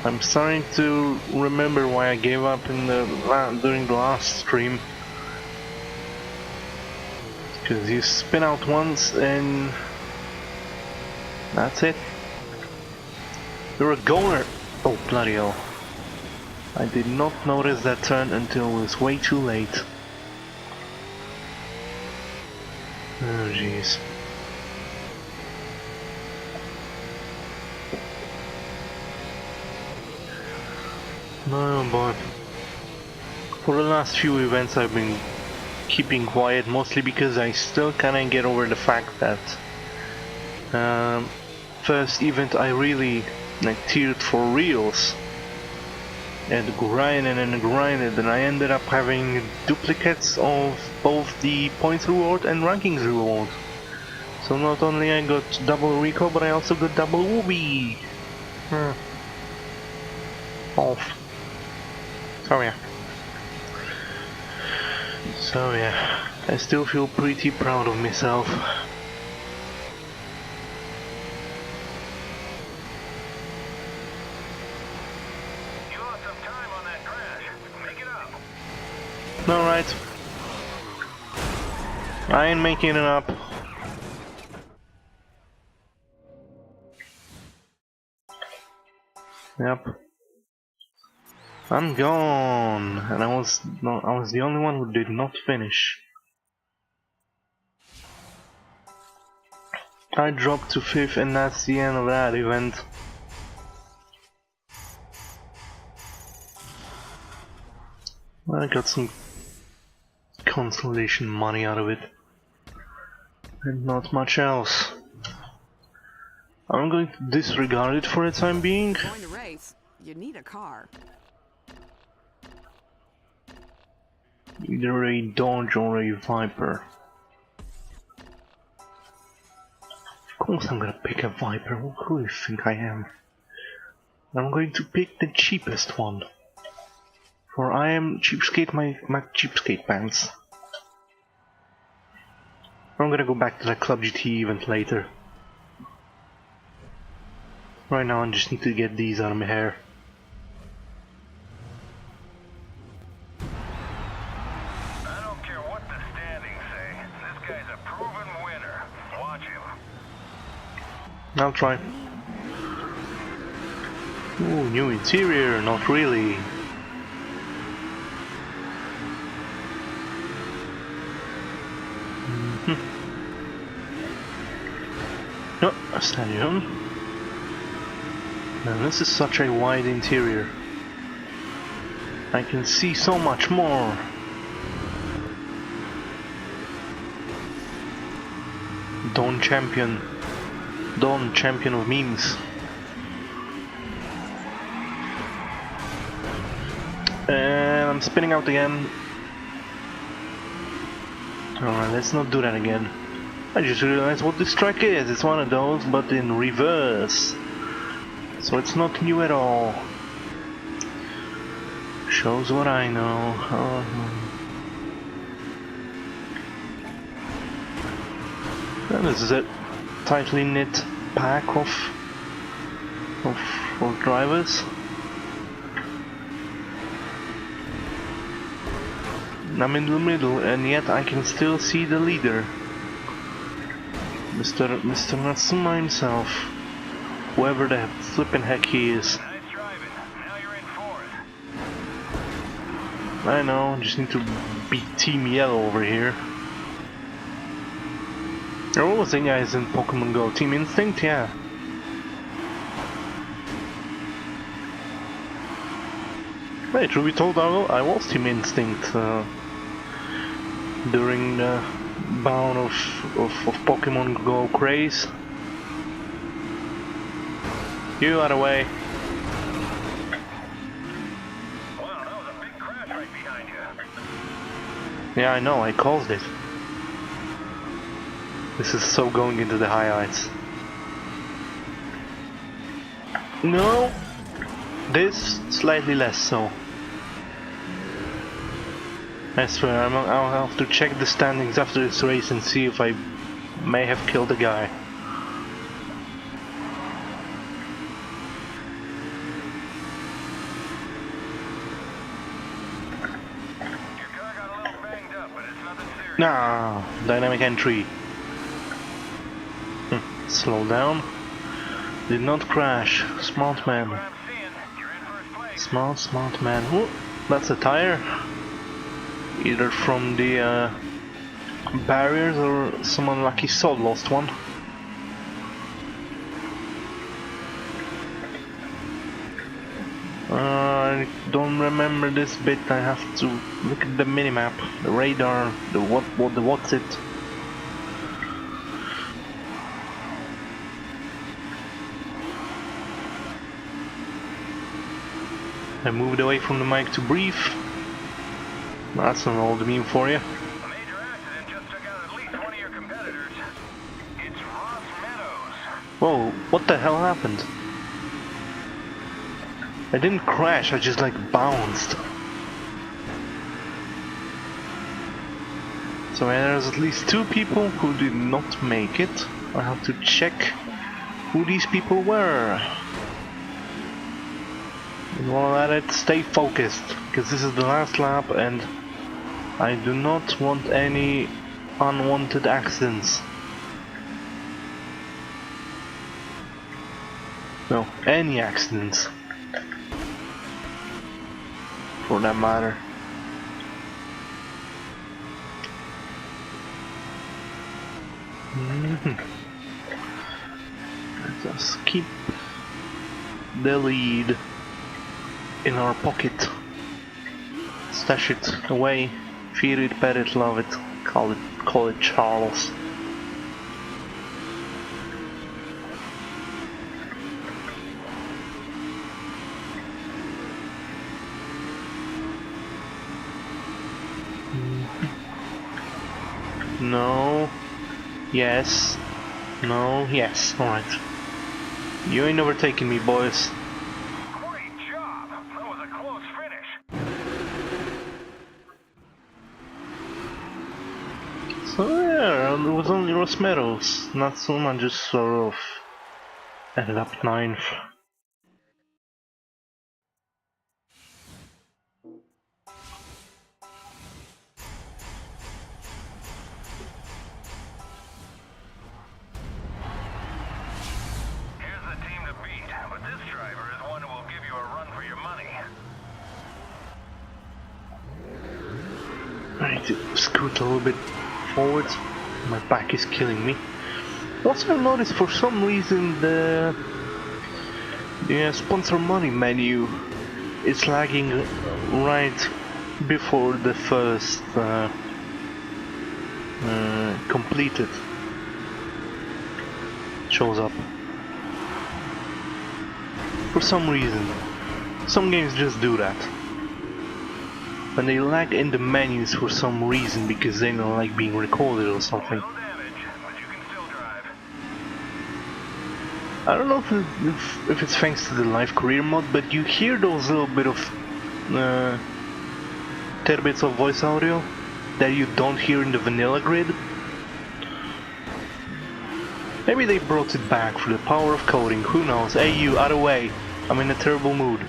I'm starting to remember why I gave up in during the last stream. Because you spin out once and that's it. You're a goner. Oh bloody hell. I did not notice that turn until it was way too late. Oh jeez. Oh boy. For the last few events I've been keeping quiet, mostly because I still kinda get over the fact that first event I really like tiered for reals and grinded and I ended up having duplicates of both the points reward and rankings reward. So not only I got double Rico, but I also got double Ubi. Off. So yeah, I still feel pretty proud of myself. You lost some time on that crash. Make it up. Alright. I ain't making it up. Yep. I'm gone, and I was the only one who did not finish. I dropped to 5th, and that's the end of that event. I got some consolation money out of it, and not much else. I'm going to disregard it for the time being. Going to race, you need a car. Either a Dodge or a Viper. Of course I'm gonna pick a Viper, who do you think I am? I'm going to pick the cheapest one. For I am cheapskate my cheapskate pants. I'm gonna go back to the Club GT event later. Right now I just need to get these out of my hair. I don't care what the standings say. I'll try. Ooh, new interior, not really. Oh, a stadium. Man, this is such a wide interior. I can see so much more. Dawn champion of memes. And I'm spinning out again. Alright, let's not do that again. I just realized what this track is. It's one of those, but in reverse. So it's not new at all. Shows what I know. And this is a tightly knit pack of drivers. I'm in the middle, and yet I can still see the leader, Mr. Natsuma himself, whoever the flippin' heck he is. Nice driving. Now you're in fourth. I know, just need to beat Team Yellow over here. What was the guys in Pokemon Go? Team Instinct? Yeah. Wait, truth be told, I was Team Instinct during the bout of Pokemon Go craze. You out of the way. Wow, that was a big crash right behind you. Yeah, I know, I caused it. This is so going into the highlights. No! This, slightly less so. I swear, I'll have to check the standings after this race and see if I may have killed a guy. Your car got a little banged up, but it's nothing serious. Nah, dynamic entry. Slow down. Did not crash. Smart man. What I'm seeing, you're in first place. Smart man. Ooh, that's a tire. Either from the barriers or some unlucky soul lost one. I don't remember this bit. I have to look at the minimap, the radar, the what's it. I moved away from the mic to breathe. That's an old meme for you. A major accident just took out at least one of your competitors. It's Ross Meadows. Whoa, what the hell happened? I didn't crash, I just like bounced. So there's at least 2 people who did not make it. I have to check who these people were. And while at it, stay focused, because this is the last lap and I do not want any unwanted accidents. No, any accidents. For that matter. Let us keep the lead in our pocket. Stash it away. Feed it, pet it, love it. Call it Charles. No. Yes. No. Yes. Alright. You ain't overtaking me, boys. Great job. That was a close finish. So yeah, it was only Ross Meadows. Not so much, just sort of ended up 9th. I need to scoot a little bit forward. My back is killing me. Also, I've noticed for some reason the sponsor money menu is lagging right before the first completed shows up. For some reason. Some games just do that. When they lag in the menus for some reason because they don't like being recorded or something. No damage, but you can still drive. I don't know if it's thanks to the live career mod, but you hear those little bit of tidbits of voice audio that you don't hear in the vanilla grid. Maybe they brought it back for the power of coding, who knows. Hey you, out of the way, I'm in a terrible mood.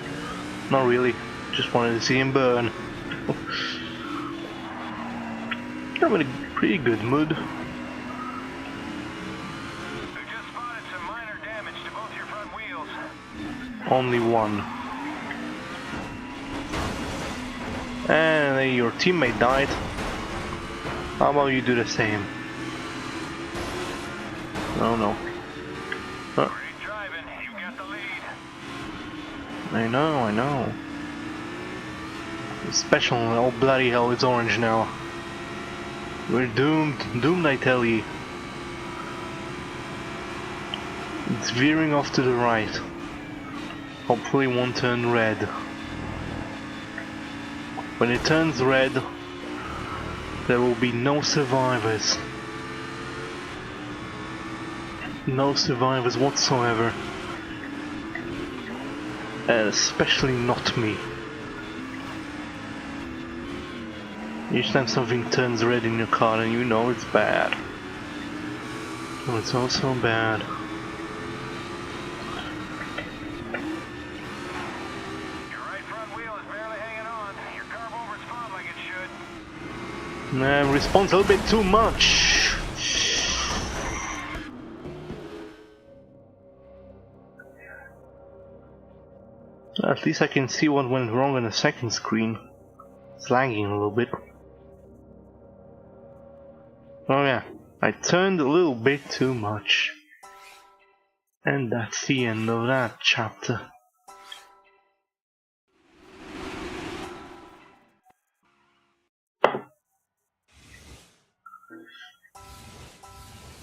Not really, just wanted to see him burn. I'm in a pretty good mood. You just spotted some minor damage to both your front wheels. Only one. And your teammate died. How about you do the same? Oh no. Huh. Great driving, you got the lead. I know. Special, oh bloody hell, it's orange now. We're doomed I tell ye. It's veering off to the right. Hopefully won't turn red. When it turns red, there will be no survivors. No survivors whatsoever. And especially not me. Each time something turns red in your car and you know it's bad. Oh, it's also bad. Your right front wheel is barely hanging on. Your carb over spun like it should. Responds a little bit too much. At least I can see what went wrong on the second screen. It's lagging a little bit. Oh yeah, I turned a little bit too much. And that's the end of that chapter.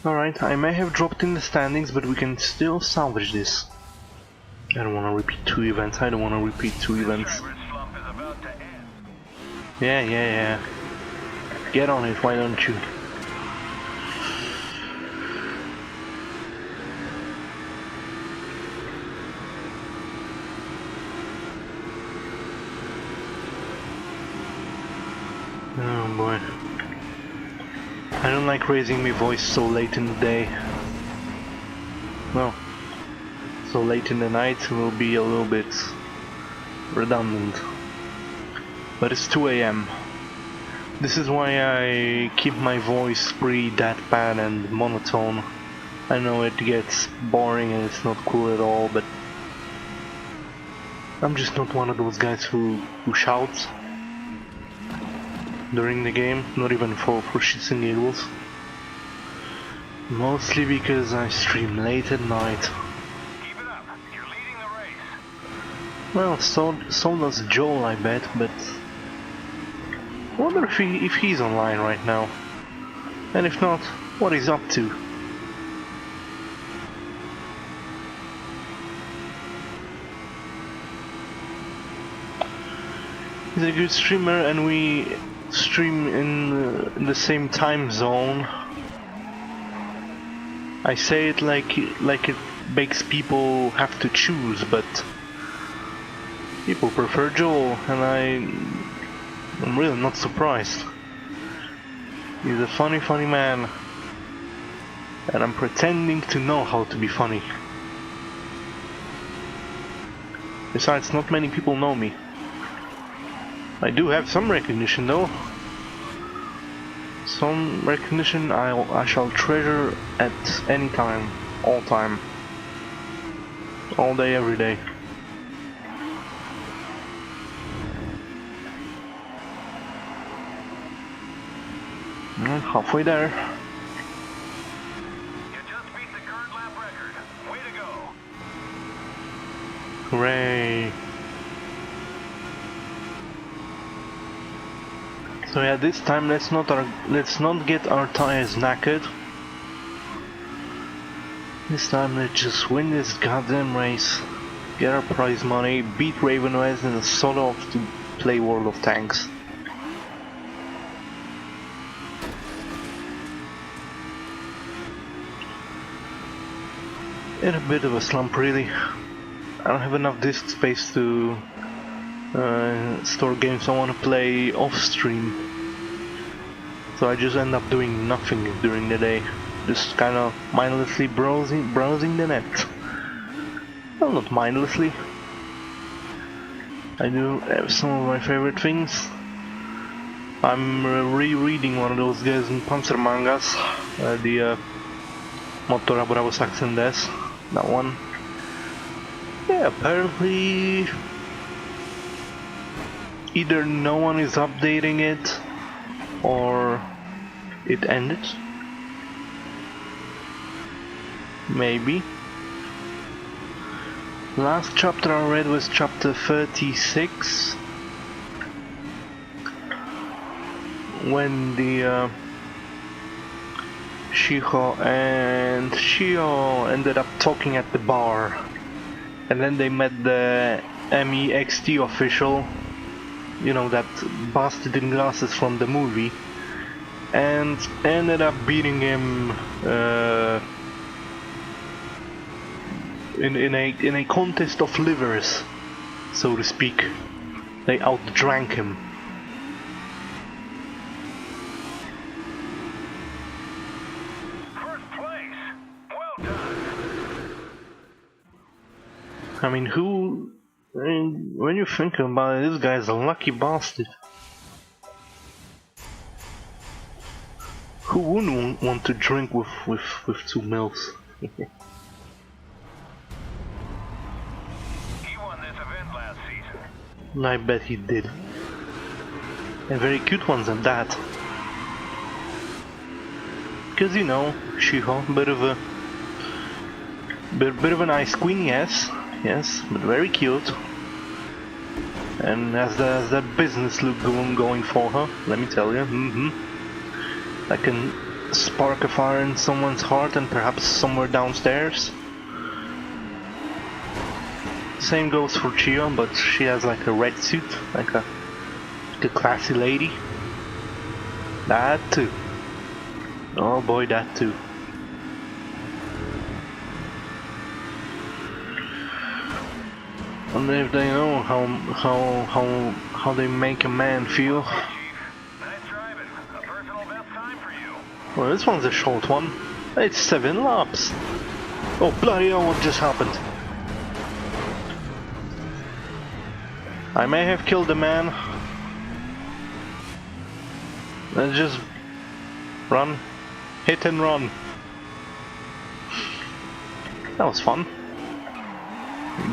Alright, I may have dropped in the standings, but we can still salvage this. I don't want to repeat two events. Driver's slump is about to end. Yeah. Get on it, why don't you? Oh boy. I don't like raising my voice so late in the day. Well, so late in the night will be a little bit redundant. But it's 2 AM. This is why I keep my voice pretty deadpan and monotone. I know it gets boring and it's not cool at all, but I'm just not one of those guys who shouts during the game, not even for shits and giggles. Mostly because I stream late at night. Keep it up. You're leading the race. Well, so does Joel, I bet, but I wonder if he's online right now. And if not, what he's up to. He's a good streamer and we stream in the same time zone. I say it like it makes people have to choose, but people prefer Joel, and I'm really not surprised. He's a funny man, and I'm pretending to know how to be funny. Besides, not many people know me. I do have some recognition though. Some recognition I shall treasure at any time, all day, every day. Halfway there. You just beat the current lap record. Way to go. Hooray! So yeah, this time let's not get our tires knackered. This time let's just win this goddamn race, get our prize money, beat Raven West, and solo off to play World of Tanks. In a bit of a slump, really. I don't have enough disk space to store games I want to play off stream, so I just end up doing nothing during the day, just kind of mindlessly browsing the net. Well, not mindlessly. I do have some of my favorite things. I'm rereading one of those guys in Panzer mangas, the Motora Bravo Saxon Des, that one. Yeah, apparently either no one is updating it or it ended. Maybe. Last chapter I read was chapter 36, when the Shiho and Shio ended up talking at the bar, and then they met the MEXT official, you know, that bastard in glasses from the movie, and ended up beating him in a contest of livers, so to speak. They outdrank him. First place. Well done. I mean, when you think about it, this guy's a lucky bastard. Who wouldn't want to drink with two milfs? He won this event last season. I bet he did. And very cute ones at that. Because, you know, Shiho, bit of an ice queen, yes, but very cute. And has that business look going for her, let me tell you. That can spark a fire in someone's heart and perhaps somewhere downstairs. Same goes for Chio, but she has like a red suit, like a classy lady. That too. Oh boy, that too. Wonder if they know how they make a man feel. Nice driving. A personal best time for you. Well, this one's a short one. It's 7 laps. Oh bloody hell! What just happened? I may have killed the man. Let's just run. Hit and run. That was fun.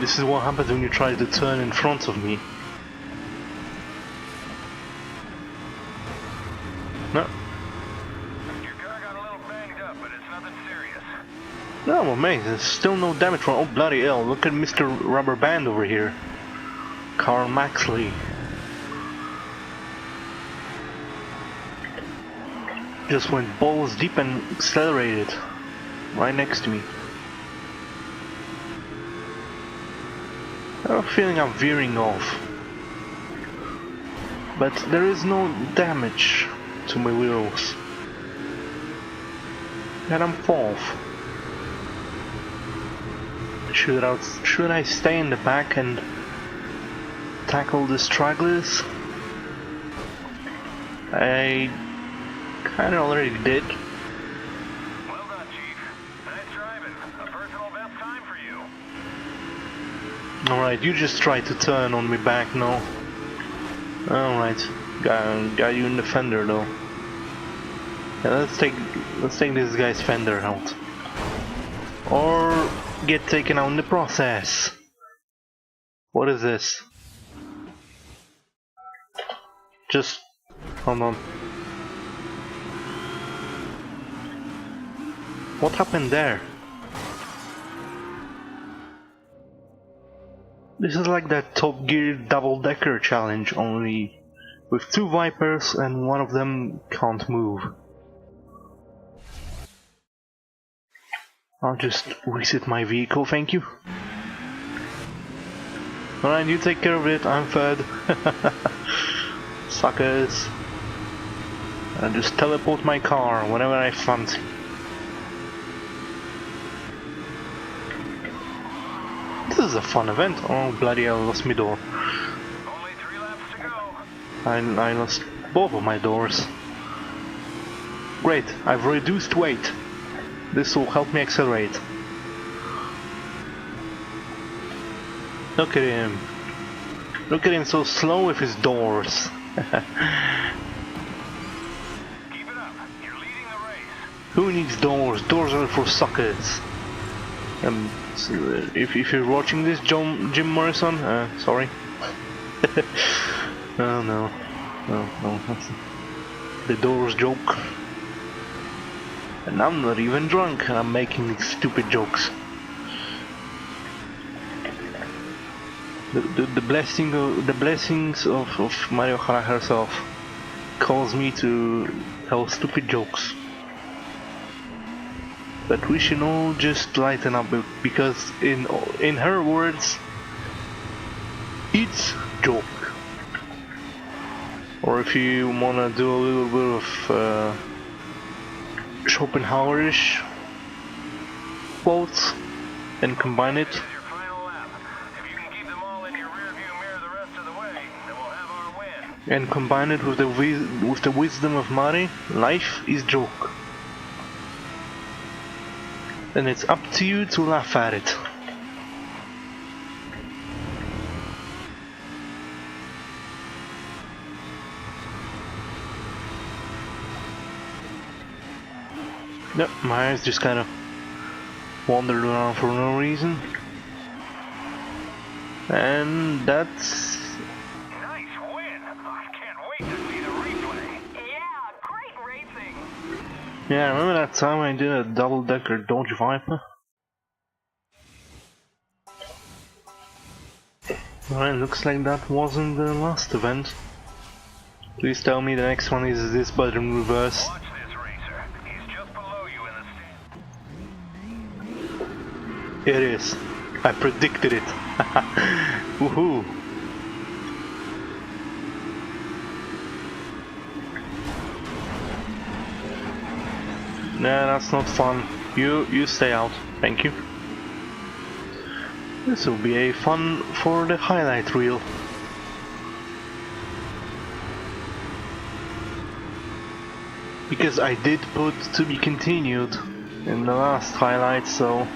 This is what happens when you try to turn in front of me. No. Your car got a little banged up, but it's nothing serious. No, well, mate, there's still no damage from. Oh bloody hell! Look at Mr. Rubber Band over here. Carl Maxley. Just went balls deep and accelerated. Right next to me. I have a feeling I'm veering off. But there is no damage to my wheels. And I'm fourth. Should I stay in the back and tackle the stragglers? I kinda already did. Well done, Chief. Nice driving. A personal best time for you. Alright, you just tried to turn on me back now. Alright, got you in the fender though. Yeah, let's take this guy's fender out. Or get taken out in the process. What is this? Just hold on. What happened there? This is like that Top Gear double-decker challenge, only with 2 Vipers and one of them can't move. I'll just reset my vehicle, thank you. Alright, you take care of it, I'm fed. Suckers. I'll just teleport my car whenever I fancy. This is a fun event. Oh bloody hell, I lost my door. Only 3 laps to go. I lost both of my doors. Great, I've reduced weight. This will help me accelerate. Look at him. Look at him so slow with his doors. Keep it up. You're leading the race. Who needs doors? Doors are for suckers. So, if you're watching this, Jim Morrison, sorry. Oh no, no, that's the Doors joke. And I'm not even drunk, and I'm making stupid jokes. The blessings of Mario Hara herself cause me to tell stupid jokes. But we should all just lighten up, because in her words, it's joke. Or if you wanna do a little bit of Schopenhauerish quotes and combine it. This is your final lap. If you can keep them all in your rearview mirror the rest of the way, then we'll have our win. And combine it with the wisdom of Mari, life is joke. And it's up to you to laugh at it. Yep, my eyes just kind of wandered around for no reason. And that's... Nice win! I can't wait to see the replay. Yeah, great racing. Yeah, remember that time I did a double-decker Dodge Viper? Alright, looks like that wasn't the last event. Please tell me the next one is this but in reverse. Watch this racer. He's just below you in the stand. It is. I predicted it. Woohoo! Nah, that's not fun. You stay out. Thank you. This will be a fun for the highlight reel. Because I did put to be continued in the last highlight, so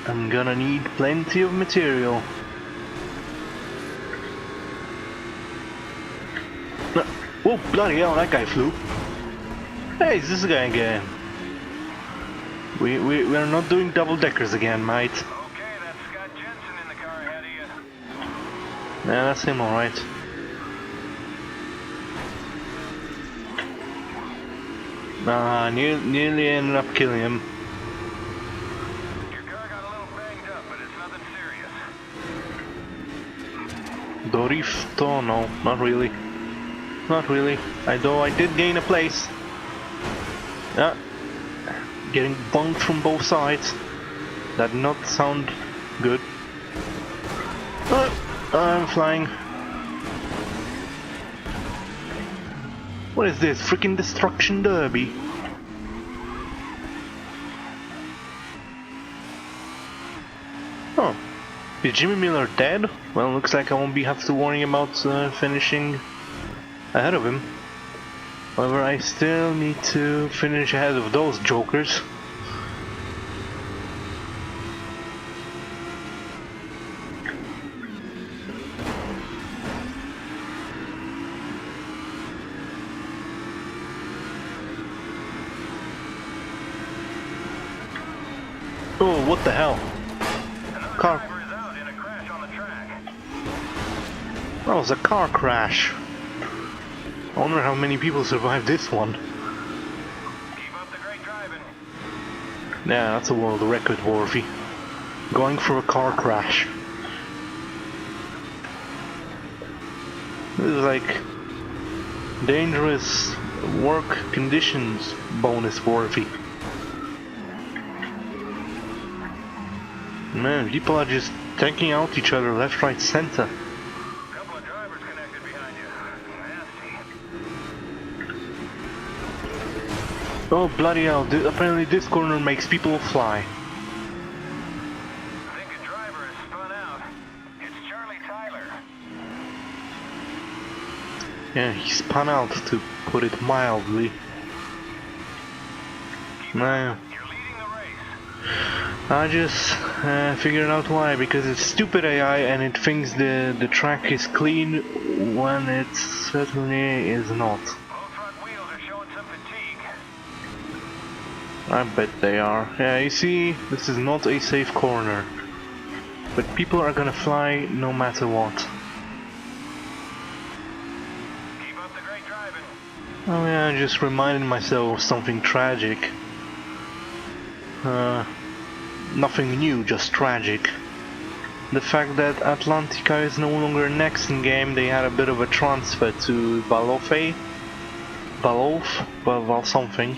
I'm gonna need plenty of material. Whoa, bloody hell, that guy flew. Hey, is this guy again? We're not doing double deckers again, mate. Okay, that's Scott Jensen in the car ahead of you. Yeah, that's him, alright. Nearly ended up killing him. Your car got a little banged up, but it's nothing serious. Dorifto? No, not really. Not really. Though I did gain a place. Yeah. Getting bunked from both sides. That did not sound good. I'm flying. What is this? Freaking Destruction Derby? Oh. Is Jimmy Miller dead? Well, looks like I won't have to worry about finishing ahead of him. However, I still need to finish ahead of those jokers. Oh, what the hell? Car. Driver is out in a crash on the track. That was a car crash. I wonder how many people survived this one. Keep up the great driving. Yeah, that's a world record, Worthy. Going for a car crash. This is like dangerous work conditions bonus, Worthy. Man, people are just taking out each other left, right, center. Couple of drivers connected behind you. Nasty. Oh bloody hell, apparently this corner makes people fly. I think a driver has spun out. It's Charlie Tyler. Yeah, he spun out, to put it mildly. Nah, You're leading the race. I just figured out why, because it's stupid AI and it thinks the track is clean when it certainly is not. Both front wheels are showing some fatigue. I bet they are. Yeah, you see, this is not a safe corner. But people are gonna fly no matter what. Keep up the great driving. Oh yeah, I just reminded myself of something tragic. Nothing new, just tragic. The fact that Atlantica is no longer next in game, they had a bit of a transfer to Valov, well something.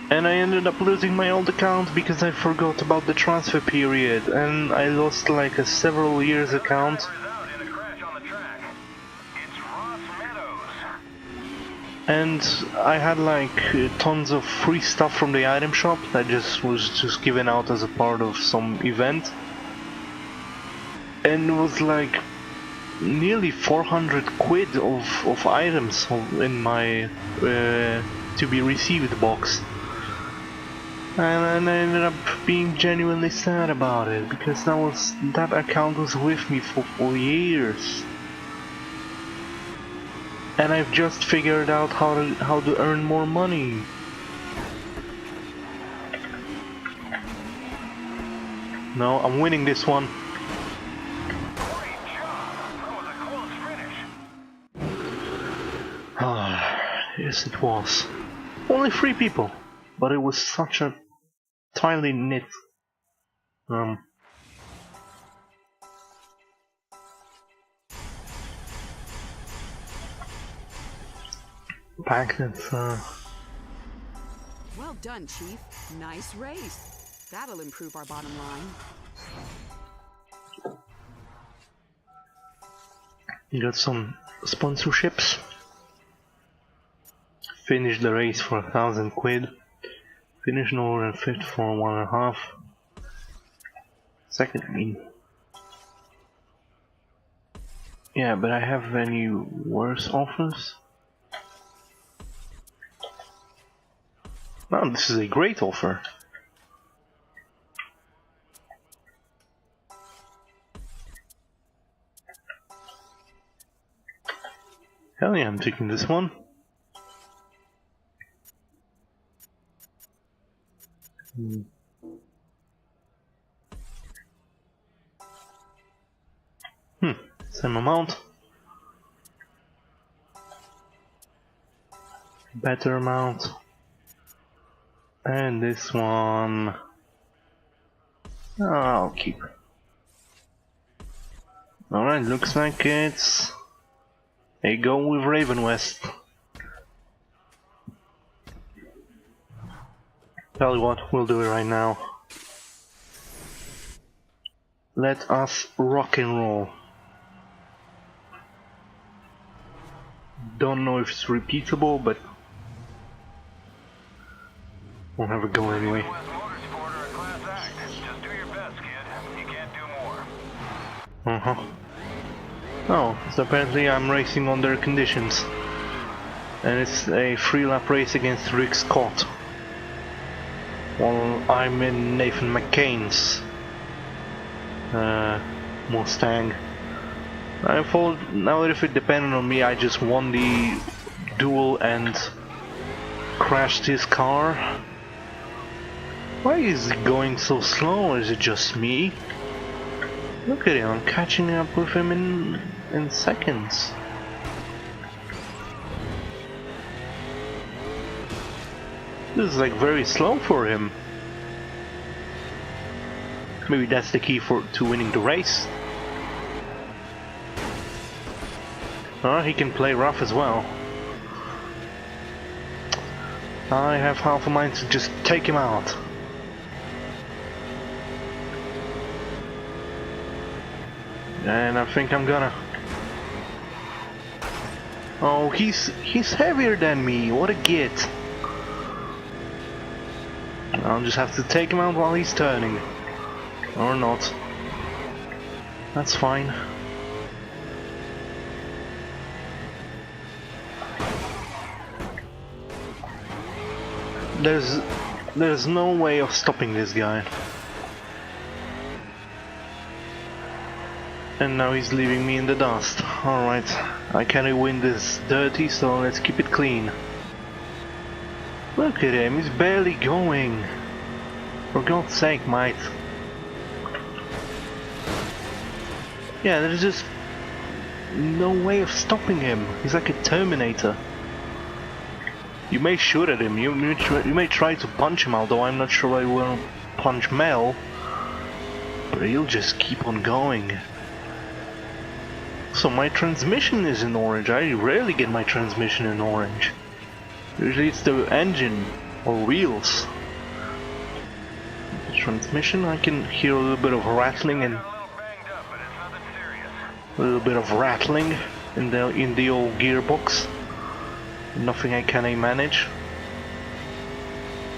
And I ended up losing my old account because I forgot about the transfer period, and I lost like a several years account. Driver is out in a crash on the track. It's Ross Meadows. And I had like tons of free stuff from the item shop that was just given out as a part of some event. And it was like nearly 400 quid of items in my to be received box. And I ended up being genuinely sad about it, because that account was with me for 4 years. And I've just figured out how to earn more money. No, I'm winning this one. Great job. That was a close finish. Ah, yes it was. Only 3 people, but it was such a tightly knit. Pack that's Well done, Chief. Nice race. That'll improve our bottom line. got some sponsorships. Finished the race for 1,000 quid. Finished no more than 5th for 1.5. Second mean. Yeah, but I have any worse offers? No, this is a great offer. Hell yeah, I'm taking this one. Same amount. Better amount. And this one I'll keep. Alright, looks like it's a go with Raven West. Tell you what, we'll do it right now. Let us rock and roll. Don't know if it's repeatable, but we'll have a go anyway. West Motorsport are a class act. Just do your best, kid. You can't do more. Oh, so apparently I'm racing on their conditions. And it's a 3-lap race against Rick Scott. While I'm in Nathan McCain's Mustang. I thought now if it depended on me, I just won the duel and crashed his car. Why is it going so slow? Is it just me? Look at him, I'm catching up with him in seconds. This is like very slow for him. Maybe that's the key to winning the race. He can play rough as well. I have half a mind to just take him out. And I think I'm gonna. Oh, he's heavier than me. What a git. I'll just have to take him out while he's turning. Or not. That's fine. There's no way of stopping this guy. And now he's leaving me in the dust. Alright, I can't win this dirty, so let's keep it clean. Look at him, he's barely going. For God's sake, mate. Yeah, there's just no way of stopping him. He's like a Terminator. You may shoot at him, you may try to punch him, although I'm not sure I will punch Mel. But he'll just keep on going. So my transmission is in orange. I rarely get my transmission in orange. Usually it's the engine or wheels. The transmission, I can hear a little bit of rattling and a little bit of rattling in the old gearbox. Nothing I can manage.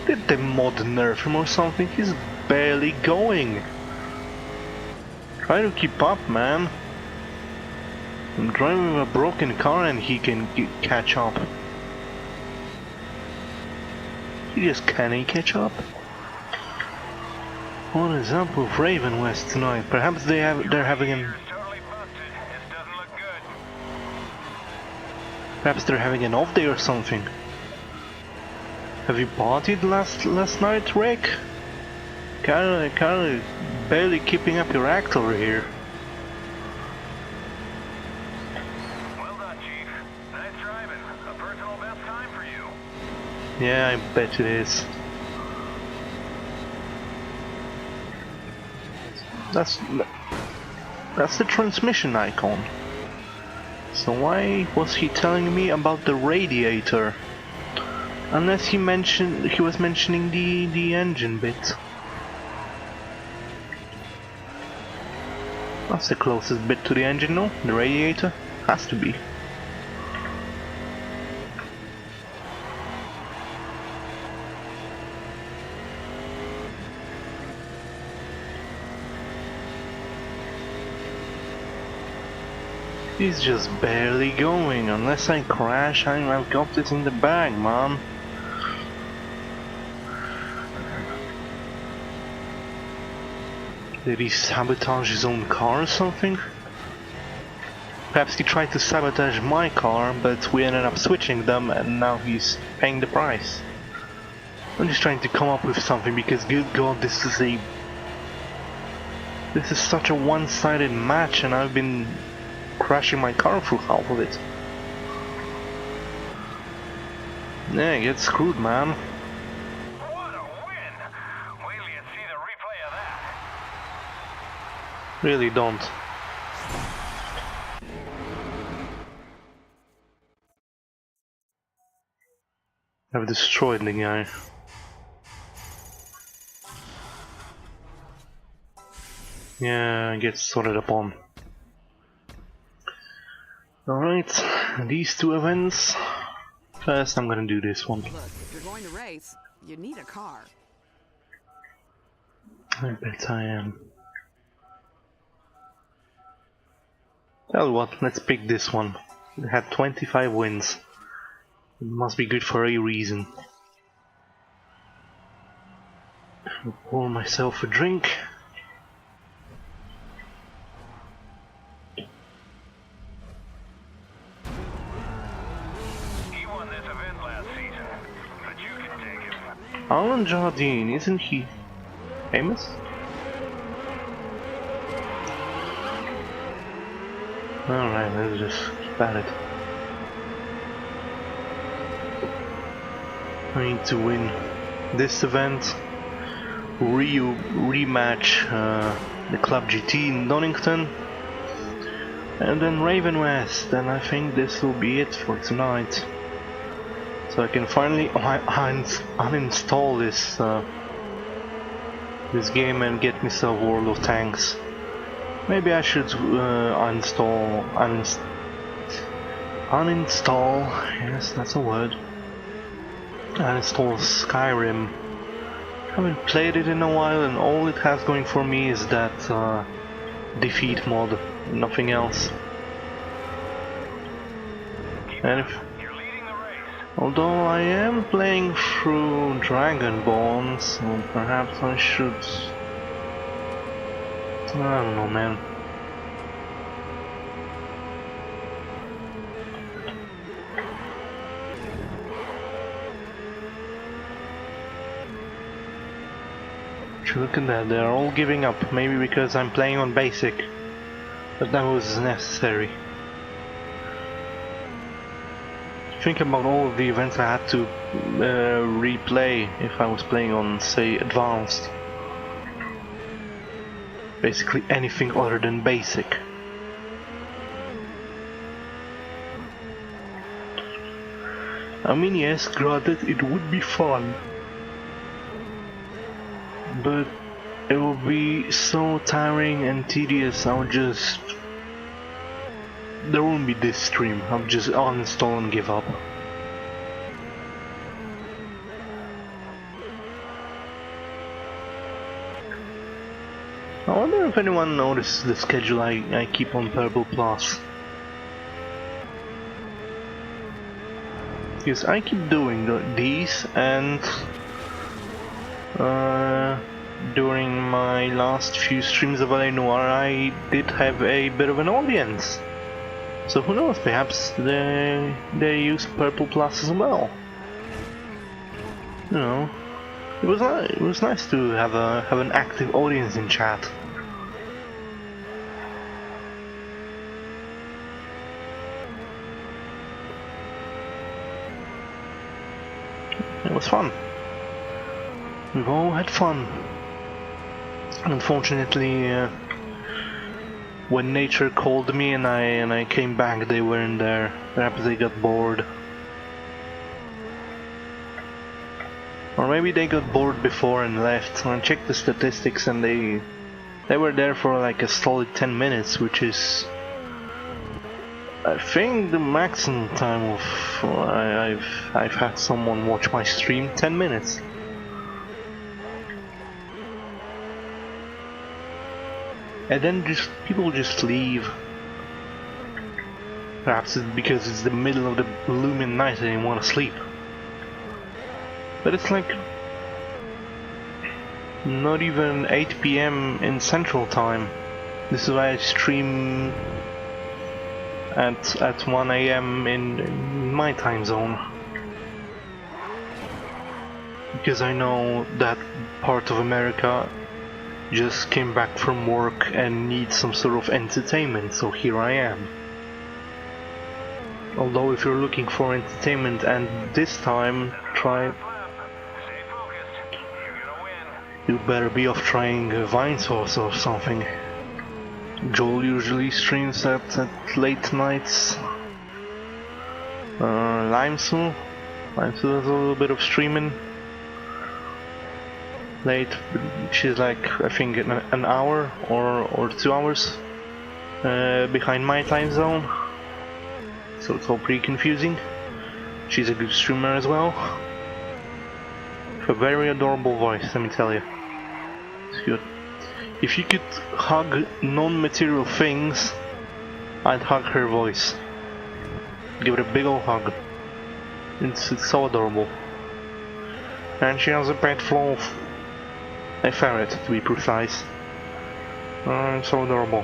Did the mod nerf him or something? He's barely going. Try to keep up, man. I'm driving a broken car and he can catch up. Can he catch up? What is up with Raven West tonight? Perhaps they're having an... Perhaps they're having an off day or something. Have you partied last night, Rick? Kinda barely keeping up your act over here. Well done, Chief. Nice driving. A personal best time for you. Yeah, I bet it is. That's the transmission icon. So why was he telling me about the radiator? Unless he was mentioning the engine bit. That's the closest bit to the engine, no? The radiator? Has to be. He's just barely going. Unless I crash, I've got this in the bag, man. Did he sabotage his own car or something? Perhaps he tried to sabotage my car, but we ended up switching them and now he's paying the price. I'm just trying to come up with something because good God, this is such a one-sided match and I've been crashing my car through half of it. Yeah, get screwed, man. What a win! Wait till you see the replay of that. Really don't. I've destroyed the guy. Yeah, get sorted upon. Alright, these two events. First I'm gonna do this one. Look, if you're going to race, you need a car. I bet I am. Tell you what, let's pick this one. It had 25 wins. It must be good for a reason. I'll pour myself a drink. He won this event last season, but you can take him. Alan Jardine, isn't he famous? Alright, let's just keep at it. I need to win this event, rematch the Club GT in Donington, and then Raven West, and I think this will be it for tonight. So I can finally uninstall this game and get myself World of Tanks. Maybe I should uninstall, yes, that's a word. Uninstall Skyrim. I haven't played it in a while, and all it has going for me is that defeat mod, nothing else. And if, although I am playing through Dragonborn, so perhaps I should. I don't know, man. Look at that, they're all giving up, maybe because I'm playing on basic, but that was necessary. Think about all of the events I had to replay if I was playing on, say, advanced. Basically anything other than basic. I mean, yes, granted, it would be fun, but it will be so tiring and tedious. I would just... there won't be this stream. I'll just uninstall and give up. I wonder if anyone noticed the schedule I keep on Purple Plus. Because I keep doing these, and during my last few streams of LA Noire I did have a bit of an audience. So who knows, perhaps they use Purple Plus as well. You know, it was nice to have an active audience in chat. It was fun. We've all had fun. Unfortunately, when nature called me and I came back, they weren't there. Perhaps they got bored. Or maybe they got bored before and left. I checked the statistics and they were there for like a solid 10 minutes, which is, I think, the maximum time of I've had someone watch my stream. 10 minutes. And then people just leave. Perhaps it's because it's the middle of the blooming night and they want to sleep. But it's like not even 8 PM in Central Time. This is why I stream at 1 AM in my time zone. Because I know that part of America just came back from work and needs some sort of entertainment, so here I am. Although if you're looking for entertainment and this time you better be off trying Vine Source or something. Joel usually streams at late nights. Limesu does a little bit of streaming. Late, she's like, I think an hour or 2 hours behind my time zone, so it's all pretty confusing. She's a good streamer as well, with a very adorable voice, let me tell you. It's good. If you could hug non-material things, I'd hug her voice. Give it a big ol' hug. It's so adorable. And she has a pet sloth. A ferret, to be precise. So adorable.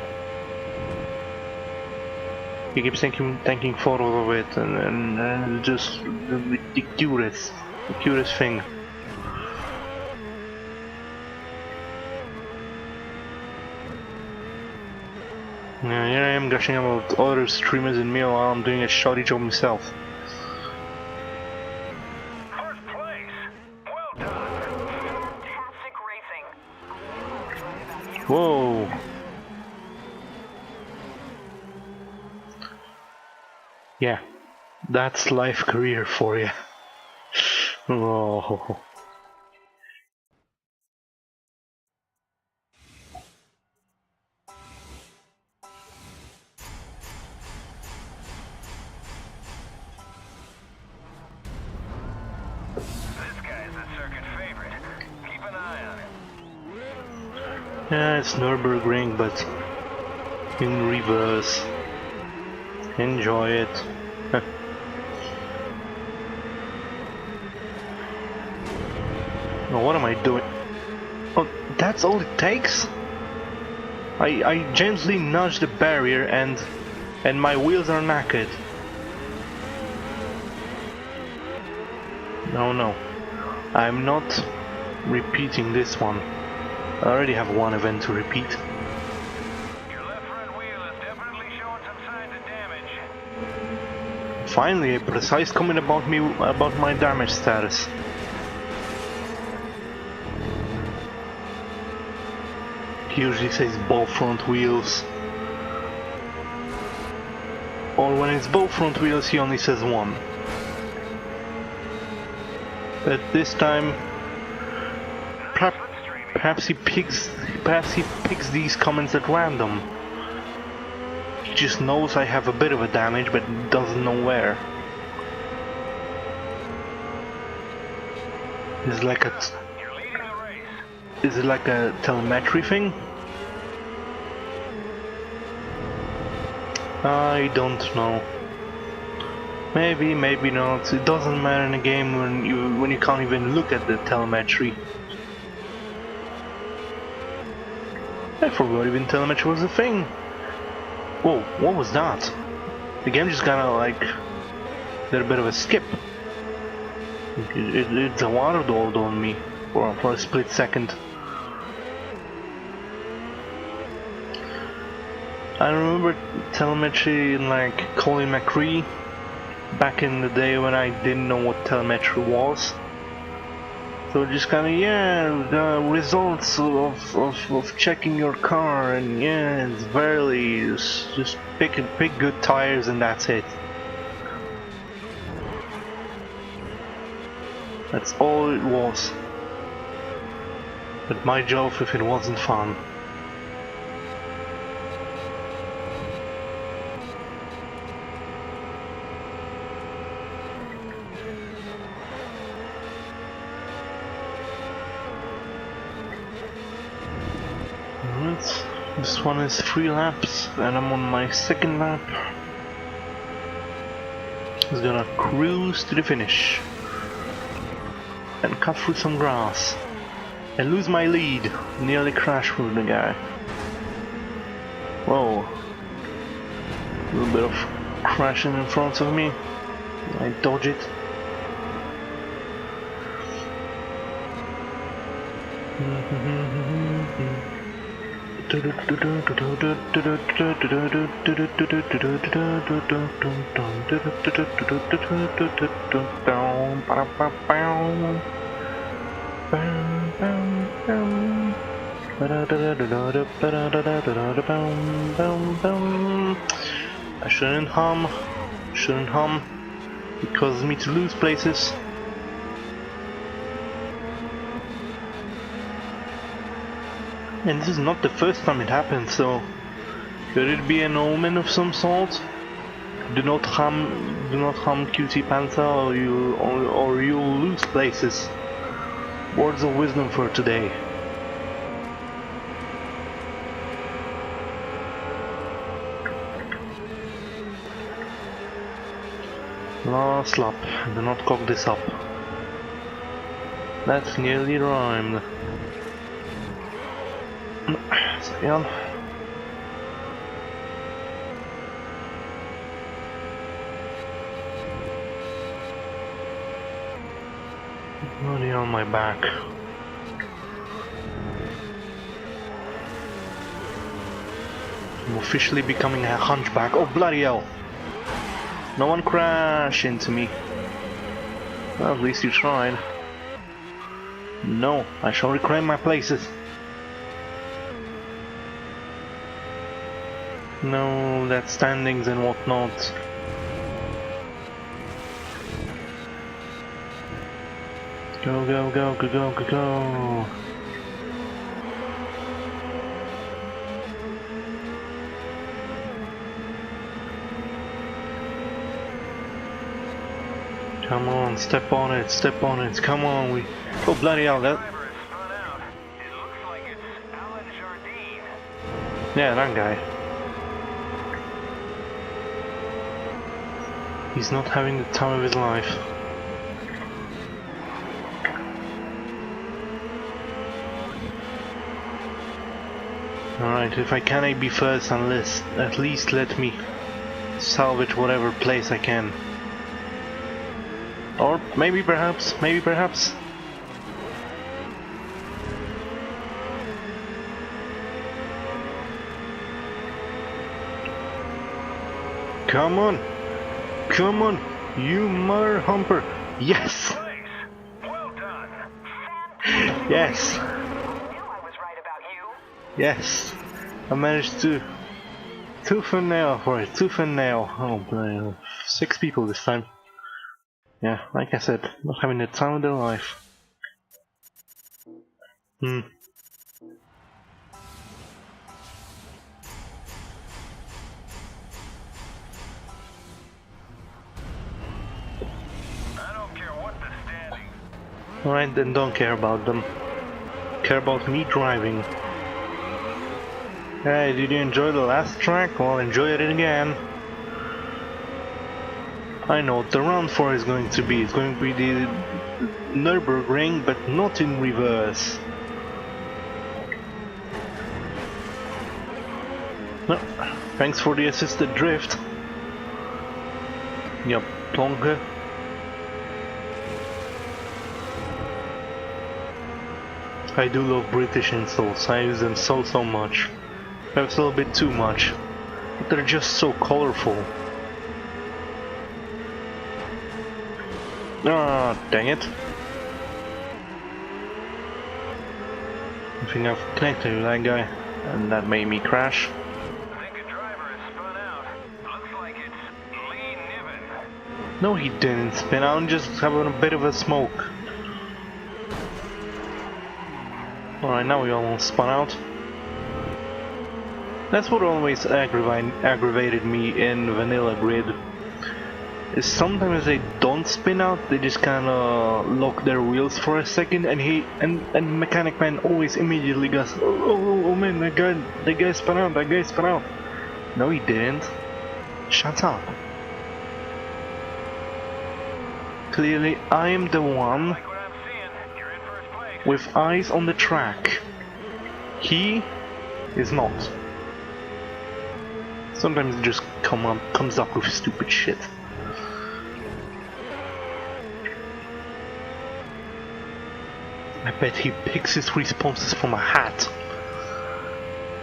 He keeps taking photos of it, and just the cutest thing. Yeah, here I am gushing about other streamers and meanwhile I'm doing a shoddy job myself. First place. Well done. Fantastic racing. Whoa! Yeah, that's life career for you. Oh. This guy's a circuit favorite. Keep an eye on him. Yeah, it's Nürburgring, but in reverse. Enjoy it. Now what am I doing? Oh, that's all it takes? I gently nudge the barrier and my wheels are knackered. No, I'm not repeating this one. I already have one event to repeat. Your left front wheel is definitely showing some signs of damage. Finally, a precise comment about my damage status. He usually says both front wheels. Or when it's both front wheels, he only says one. But this time, perhaps he picks these comments at random. He just knows I have a bit of a damage, but doesn't know where. Is like a You're leading the race. Is it like a telemetry thing? I don't know. Maybe, maybe not. It doesn't matter in a game when you can't even look at the telemetry. I forgot even telemetry was a thing. Whoa, what was that? The game just kinda like did a bit of a skip. It's a water dolled on me for a split second. I remember telemetry in like Colin McRae back in the day when I didn't know what telemetry was. So just kinda, yeah, the results of checking your car, and yeah, it's barely, just pick good tires and that's it. That's all it was. But my job if it wasn't fun. This one is 3 laps and I'm on my second lap. Just gonna cruise to the finish and cut through some grass and lose my lead. Nearly crash with the guy. Whoa. A little bit of crashing in front of me. I dodge it. I shouldn't hum, it causes me to lose places. And this is not the first time it happened, so could it be an omen of some sort? Do not hum QT Panther, or you'll lose places. Words of wisdom for today. Last lap, do not cock this up. That's nearly rhymed. Second. Bloody on my back. I'm officially becoming a hunchback. Oh bloody hell! No one crash into me. Well, at least you tried. No, I shall reclaim my places. No, that's standings and whatnot. Go, go, go, go, go, go, go. Come on, step on it, come on, we... Oh bloody hell, that... Driver is spun out. It looks like it's Alan Jardine. Yeah, that guy. He's not having the time of his life. Alright, if I can't be first, unless at least let me salvage whatever place I can. Or maybe perhaps. Come on, you mother humper. Yes, Place. Well done. yes, I knew I was right about you. yes. I managed to tooth and nail for it, tooth and nail. Oh boy, 6 people this time. Yeah, like I said, not having the time of their life. Hmm. I don't care what the standings. Alright, then don't care about them. Care about me driving. Hey, did you enjoy the last track? Well, enjoy it again. I know what the round 4 is going to be. It's going to be the Nürburgring, but not in reverse. No, thanks for the assisted drift. Yep, plonker. I do love British insults. I use them so much. Perhaps a little bit too much. But they're just so colorful. Ah, dang it. I think I've connected with that guy, and that made me crash. I think a driver is spun out. Looks like it's Lee Niven. No, he didn't spin out, just having a bit of a smoke. Alright, now we almost spun out. That's what always aggravated me in Vanilla Grid. Is sometimes they don't spin out, they just kinda lock their wheels for a second, and Mechanic Man always immediately goes, oh man, that guy spun out, No, he didn't. Shut up. Clearly, I am the one Like what I'm seeing, you're in first place. with eyes on the track. He is not. Sometimes it just comes up with stupid shit. I bet he picks his responses from a hat.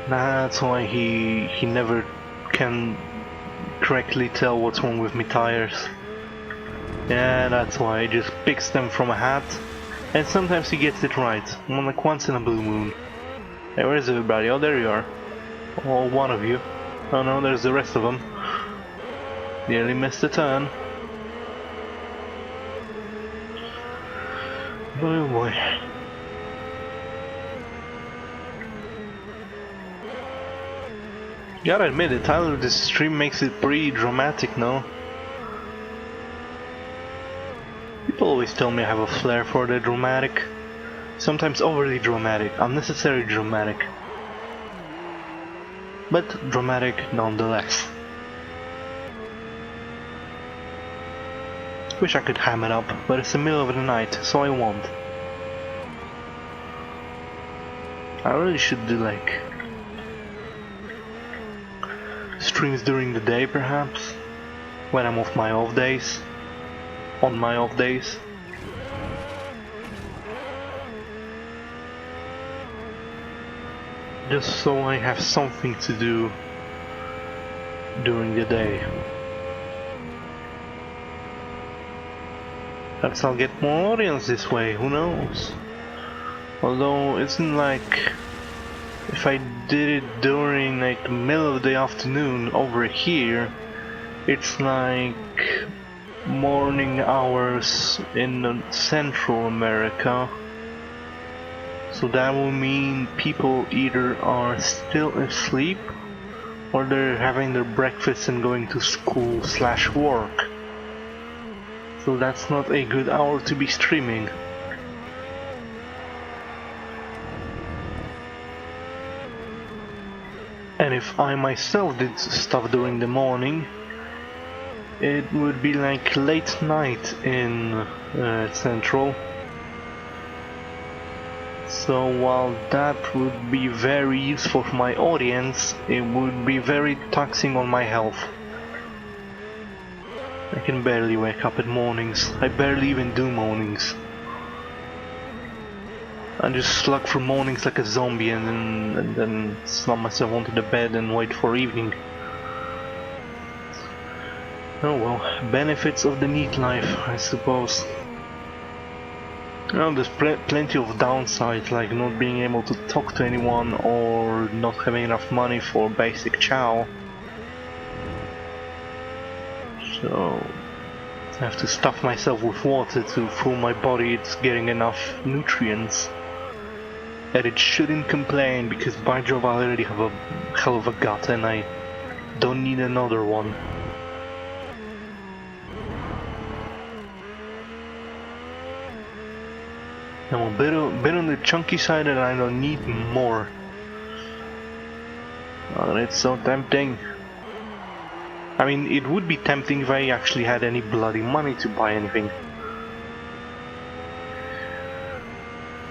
That's why he never can correctly tell what's wrong with me tires. Yeah, that's why he just picks them from a hat. And sometimes he gets it right, like once in a blue moon. Hey, where's everybody? Oh, there you are. Oh, one of you. Oh no, there's the rest of them. Nearly missed a turn. Oh boy. Gotta admit, the title of this stream makes it pretty dramatic now. People always tell me I have a flair for the dramatic. Sometimes overly dramatic, unnecessarily dramatic. But dramatic nonetheless. Wish I could ham it up, but it's the middle of the night, so I won't. I really should do like streams during the day perhaps, when I'm off my off days, on my off days. Just so I have something to do during the day. Perhaps I'll get more audience this way, who knows? Although it's not like if I did it during like the middle of the afternoon over here, it's like morning hours in Central America. So that will mean people either are still asleep or they're having their breakfast and going to school / work. So that's not a good hour to be streaming. And if I myself did stuff during the morning, it would be like late night in Central. So while that would be very useful for my audience, it would be very taxing on my health. I can barely wake up at mornings. I barely even do mornings. I just slug through mornings like a zombie and then slump myself onto the bed and wait for evening. Oh well, benefits of the neat life, I suppose. Well, there's plenty of downsides, like not being able to talk to anyone or not having enough money for basic chow. So I have to stuff myself with water to fool my body it's getting enough nutrients. And it shouldn't complain because by Jove I already have a hell of a gut and I don't need another one. I'm a bit on the chunky side and I don't need more. Oh, it's so tempting. I mean, it would be tempting if I actually had any bloody money to buy anything.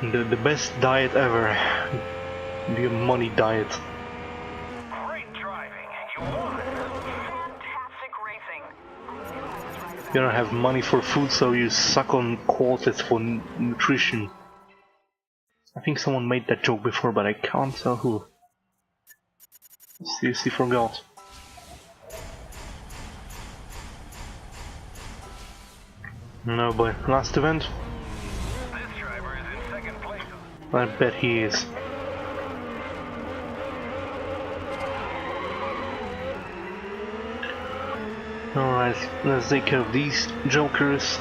The best diet ever. The money diet. Great driving. You won. Fantastic racing. You don't have money for food, so you suck on quarters for nutrition. I think someone made that joke before, but I can't tell who. Seriously forgot. No boy, last event? This driver is in second place. I bet he is. Alright, let's take care of these jokers.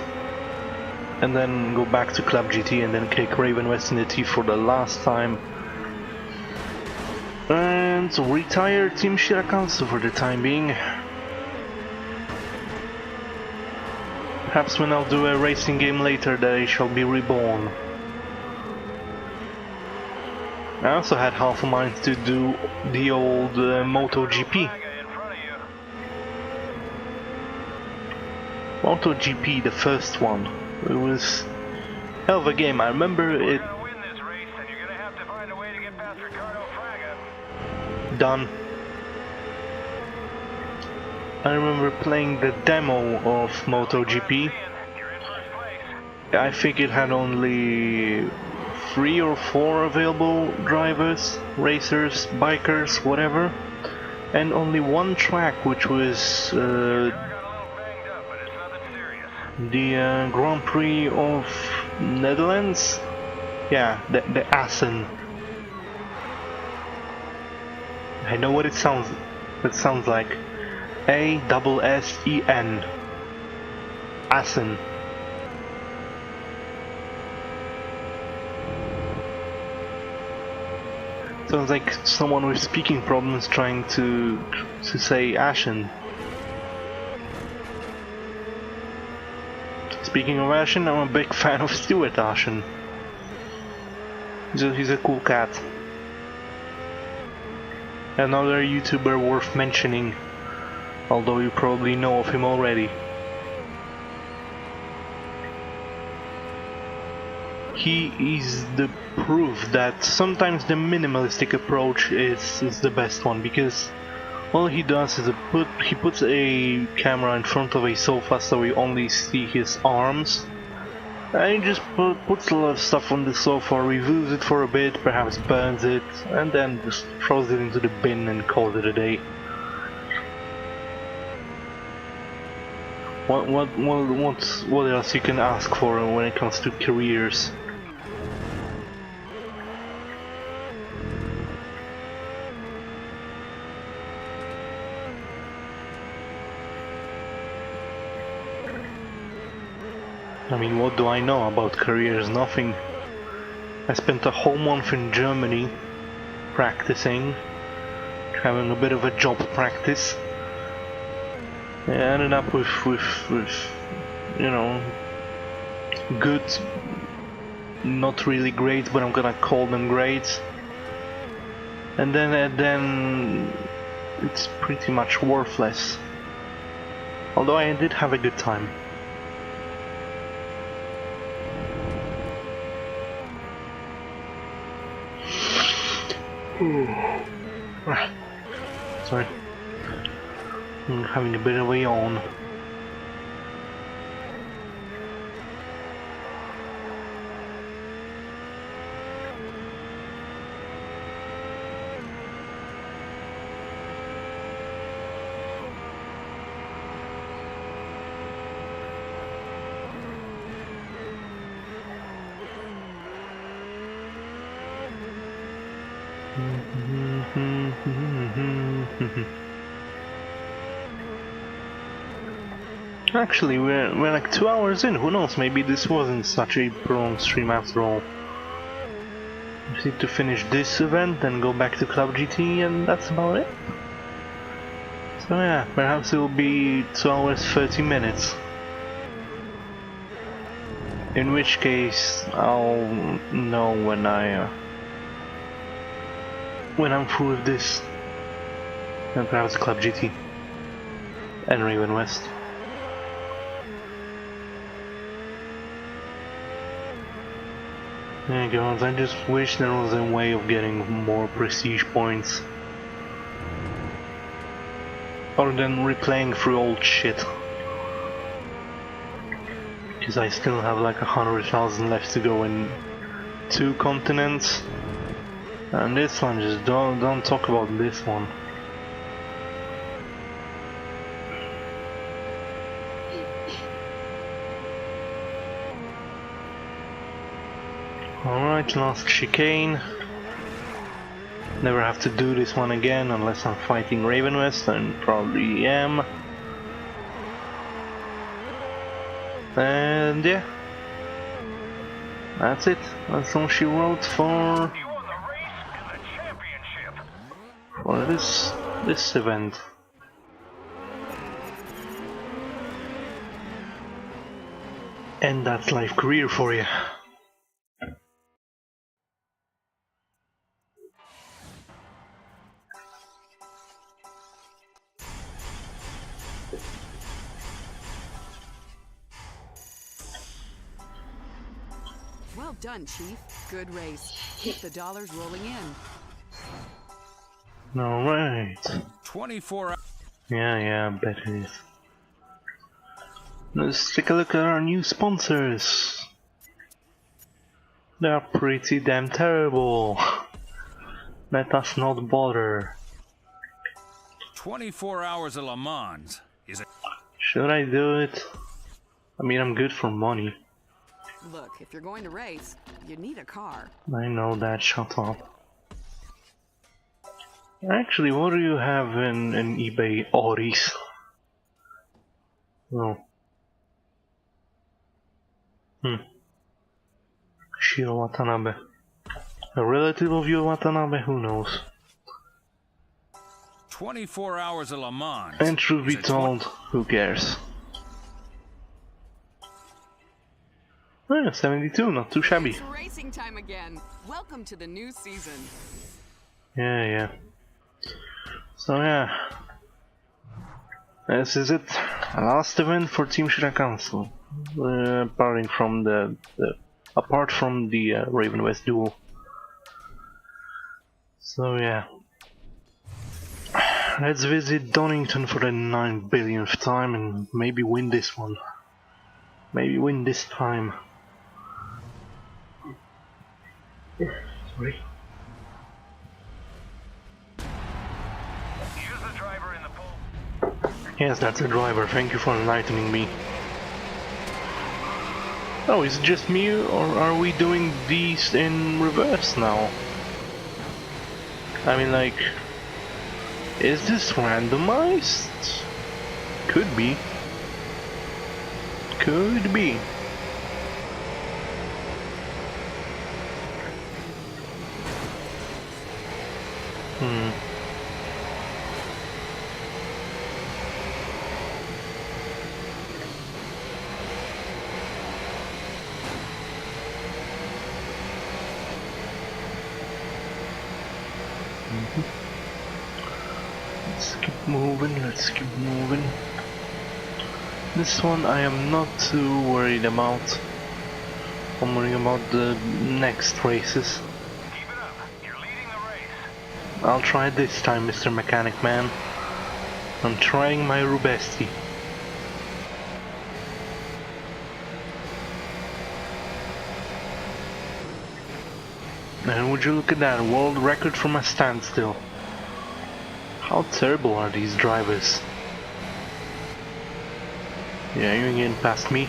And then go back to Club GT and then kick Raven West in the teeth for the last time. And retire Team Shirakansu for the time being. Perhaps when I'll do a racing game later they shall be reborn. I also had half a mind to do the old MotoGP. MotoGP, the first one. It was hell of a game. I remember it. Done. I remember playing the demo of MotoGP. I think it had only 3 or 4 available drivers, racers, bikers, whatever, and only one track, which was the Grand Prix of Netherlands. Yeah, the Assen. I know what it sounds like. A-S-S-E-N. Assen. Sounds like someone with speaking problems trying to say Ashen. Speaking of Ashen, I'm a big fan of Stuart Ashen. He's a cool cat. Another YouTuber worth mentioning, although you probably know of him already. He is the proof that sometimes the minimalistic approach is the best one, because all he does is he puts a camera in front of a sofa so we only see his arms, and he just puts a lot of stuff on the sofa, reviews it for a bit, perhaps burns it, and then just throws it into the bin and calls it a day. What else you can ask for when it comes to careers? I mean, what do I know about careers? Nothing. I spent a whole month in Germany practicing, having a bit of a job practice. I ended up with you know, good, not really great, but I'm gonna call them great. And then it's pretty much worthless. Although I did have a good time. Sorry. I'm having a bit of a yawn. Actually, we're like 2 hours in. Who knows? Maybe this wasn't such a prolonged stream after all. Just need to finish this event, then go back to Club GT, and that's about it. So yeah, perhaps it will be 2 hours 30 minutes. In which case, I'll know when I'm through with this, and perhaps Club GT and Raven West. Yeah, guys, I just wish there was a way of getting more prestige points. Other than replaying through old shit. Because I still have like 100,000 left to go in 2 continents. And this one, just don't talk about this one. Alright, last chicane. Never have to do this one again unless I'm fighting Raven West, and probably am. And yeah, that's it. That's all she wrote for this event. And that's life career for you. Well done, Chief. Good race. Keep the dollars rolling in. Alright. 24 hours. Yeah, I bet it is. Let's take a look at our new sponsors. They're pretty damn terrible. Let us not bother. 24 hours of Le Mans. Is it? Should I do it? I mean, I'm good for money. Look, if you're going to race, you need a car. I know that, shut up. Actually, what do you have in eBay Auris? Oh. Shiro Watanabe. A relative of you, Watanabe? Who knows? 24 hours of Le Mans. And truth be told, who cares? Oh, yeah, 72, not too shabby. It's racing time again. Welcome to the new season. Yeah. So yeah, this is it. Last event for Team Shirakansu. Apart from the Raven West duel. So yeah, let's visit Donington for the 9 billionth time and maybe win this one. Maybe win this time. Sorry. Use the driver in the pool. Yes, that's a driver. Thank you for enlightening me. Oh, is it just me, or are we doing these in reverse now? I mean, like, is this randomized? Could be. Could be. Let's keep moving, let's keep moving. This one I am not too worried about. I'm worrying about the next races. Keep it up. You're leading the race. I'll try this time, Mr. Mechanic Man. I'm trying my rubesti. And would you look at that, world record from a standstill. How terrible are these drivers? Yeah, you're getting past me.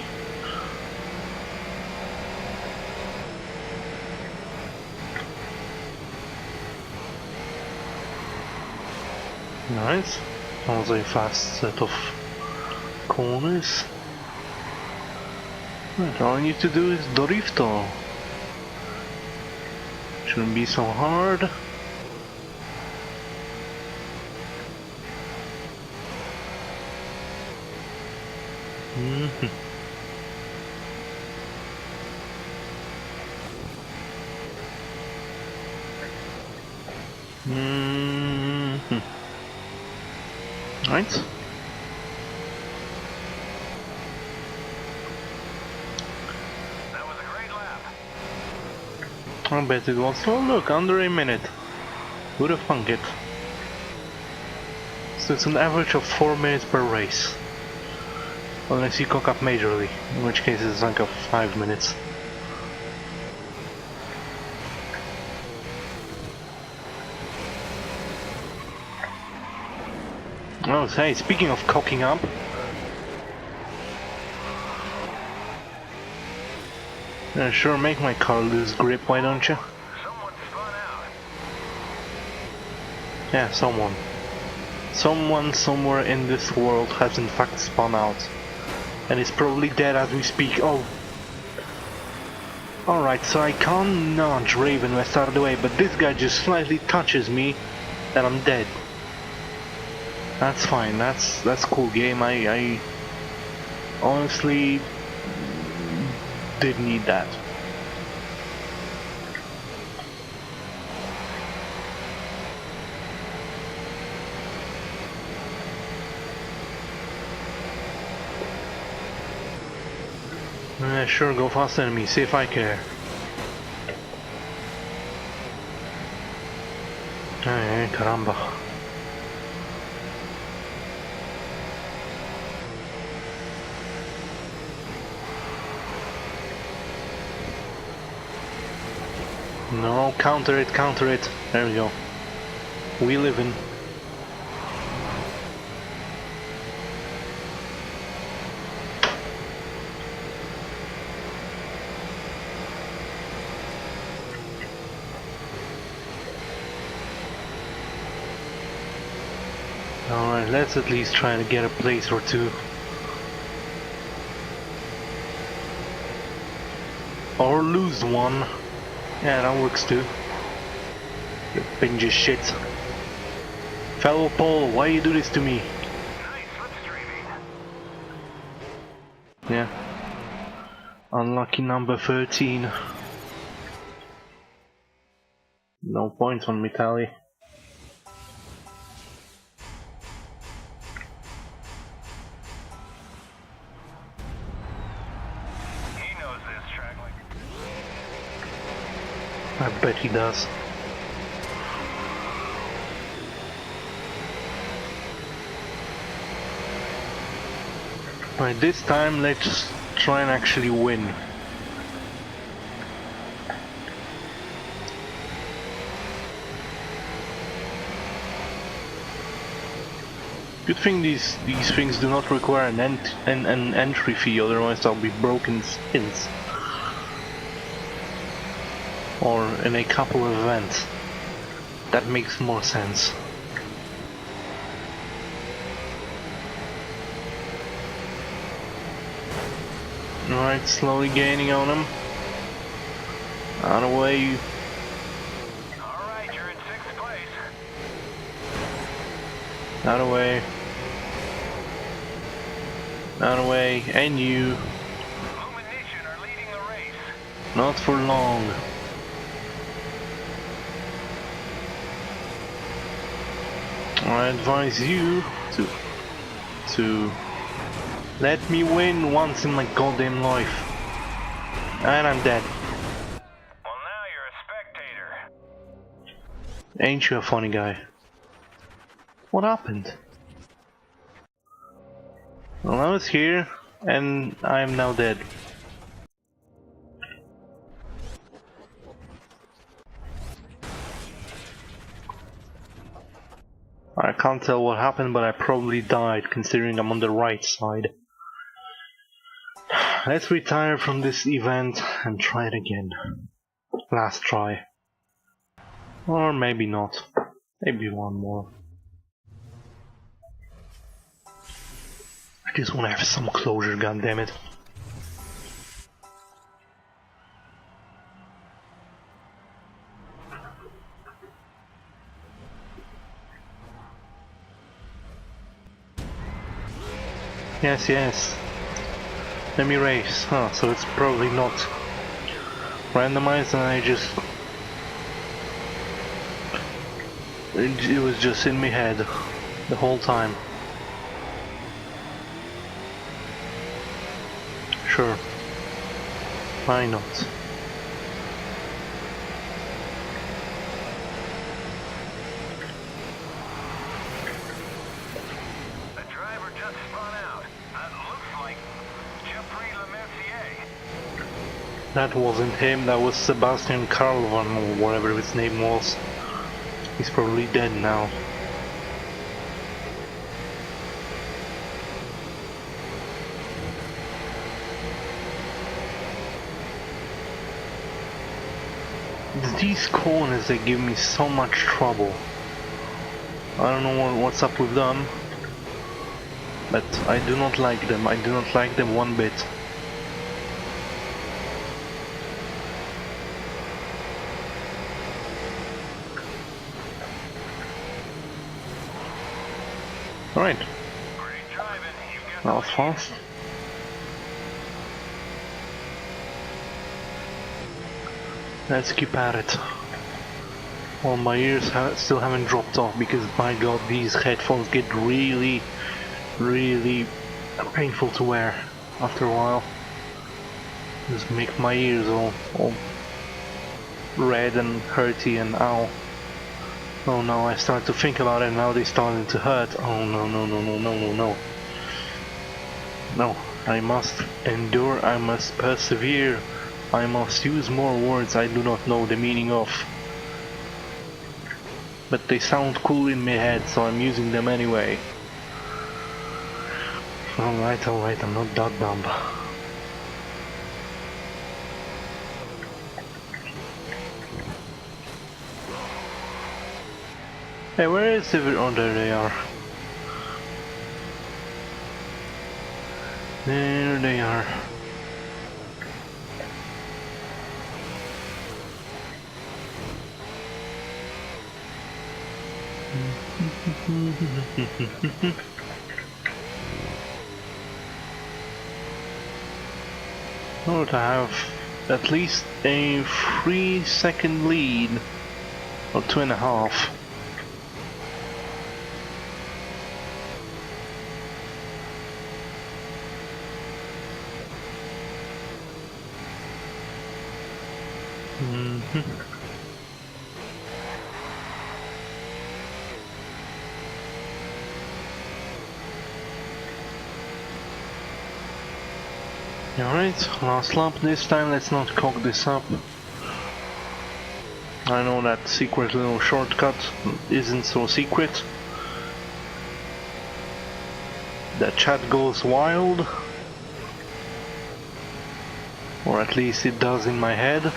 Nice. That was a fast set of corners. Right, all I need to do is drifto. Shouldn't be so hard. Right. That was a great lap. I bet it was. Oh look, under a minute. Who'd have thunk it? So it's an average of 4 minutes per race. Unless you cock up majorly, in which case it's like a 5 minutes. Oh, hey, speaking of cocking up. Sure, make my car lose grip, why don't you? Someone spun out. Yeah, someone. Someone somewhere in this world has in fact spun out. And is probably dead as we speak. Oh. Alright, so I can't nudge Raven West out of the way, but this guy just slightly touches me and I'm dead. That's fine, that's cool game. I honestly did need that. Sure, go fast enemy, see if I care. Ay, caramba. No, counter it, counter it. There we go. We live in. Alright, let's at least try to get a place or two. Or lose one. Yeah, that works too. You binge of shit. Fellow Paul, why you do this to me? Nice slipstreaming. Yeah. Unlucky number 13. No points on me tally. He knows this track like I bet he does. Right, this time let's try and actually win. Good thing these things do not require an entry fee, otherwise I'll be broken skins. Or in a couple of events. That makes more sense. Alright, slowly gaining on him. Out of the way. Alright, you're in 6th place. Out of the way. Out of the way. And you. Illumination are leading the race. Not for long. I advise you to let me win once in my goddamn life. And I'm dead. Well, now you're a spectator. Ain't you a funny guy? What happened? Well, I was here, and I am now dead. I can't tell what happened, but I probably died, considering I'm on the right side. Let's retire from this event and try it again. Last try. Or maybe not. Maybe one more. I just want to have some closure, goddammit. Yes, yes. Let me race. Huh, so it's probably not randomized and I just... It was just in my head the whole time. Sure. Why not? The driver just spun out. That looks like Jeffrey Lemercier. That wasn't him, that was Sebastian Carlvan or whatever his name was. He's probably dead now. These corners, they give me so much trouble. I don't know what's up with them, but I do not like them. I do not like them one bit. Alright, Great driving. You've got that was fast. Let's keep at it. Well, my ears still haven't dropped off because, my god, these headphones get really painful to wear after a while. Just make my ears all red and hurty and ow. Oh no, I start to think about it and now they're starting to hurt. Oh no, no, no, no, no, no, no. No, I must endure, I must persevere. I must use more words I do not know the meaning of. But they sound cool in my head, so I'm using them anyway. Alright, I'm not that dumb. Hey, where is the... Oh, there they are. There they are. Oh, to have at least a 3-second lead, or 2.5. Alright, last lap this time, let's not cock this up. I know that secret little shortcut isn't so secret. The chat goes wild. Or at least it does in my head.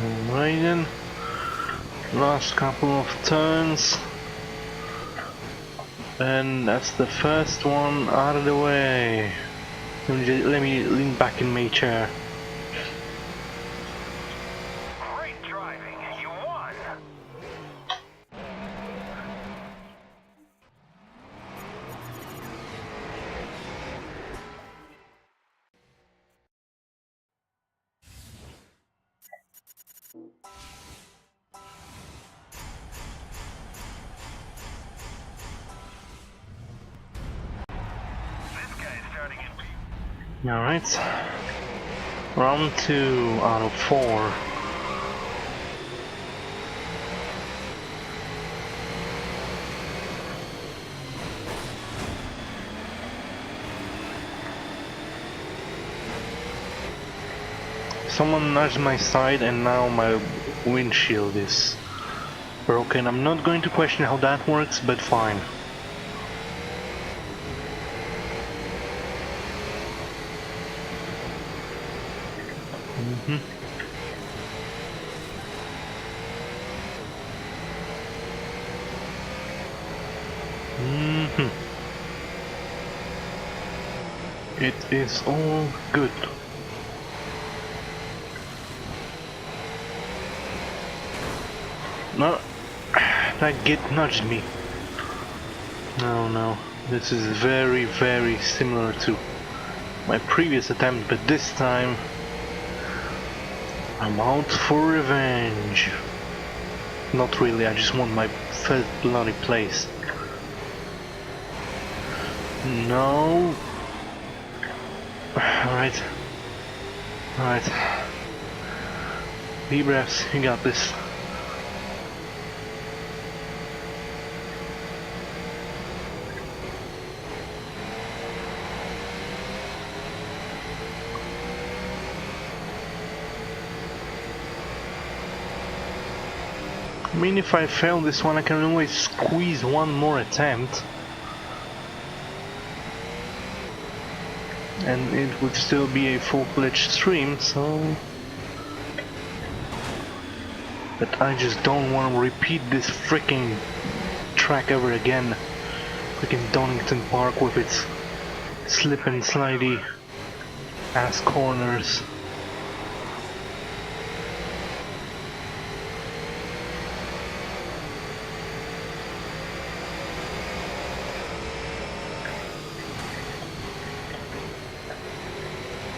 Alright then. Last couple of turns. And that's the first one out of the way. Let me lean back in my chair. Great driving. You won. This guy's starting in. Alright. Round 2 out of 4. Someone nudged my side and now my windshield is broken. I'm not going to question how that works, but fine. It is all good. No, that git nudged me. No, this is very, very similar to my previous attempt, but this time I'm out for revenge. Not really, I just want my first bloody place. No. Alright. Deep breaths, you got this. I mean, if I fail this one, I can always squeeze one more attempt. And it would still be a full-fledged stream, so... But I just don't want to repeat this freaking track ever again. Freaking Donington Park with its slip and slidey ass corners.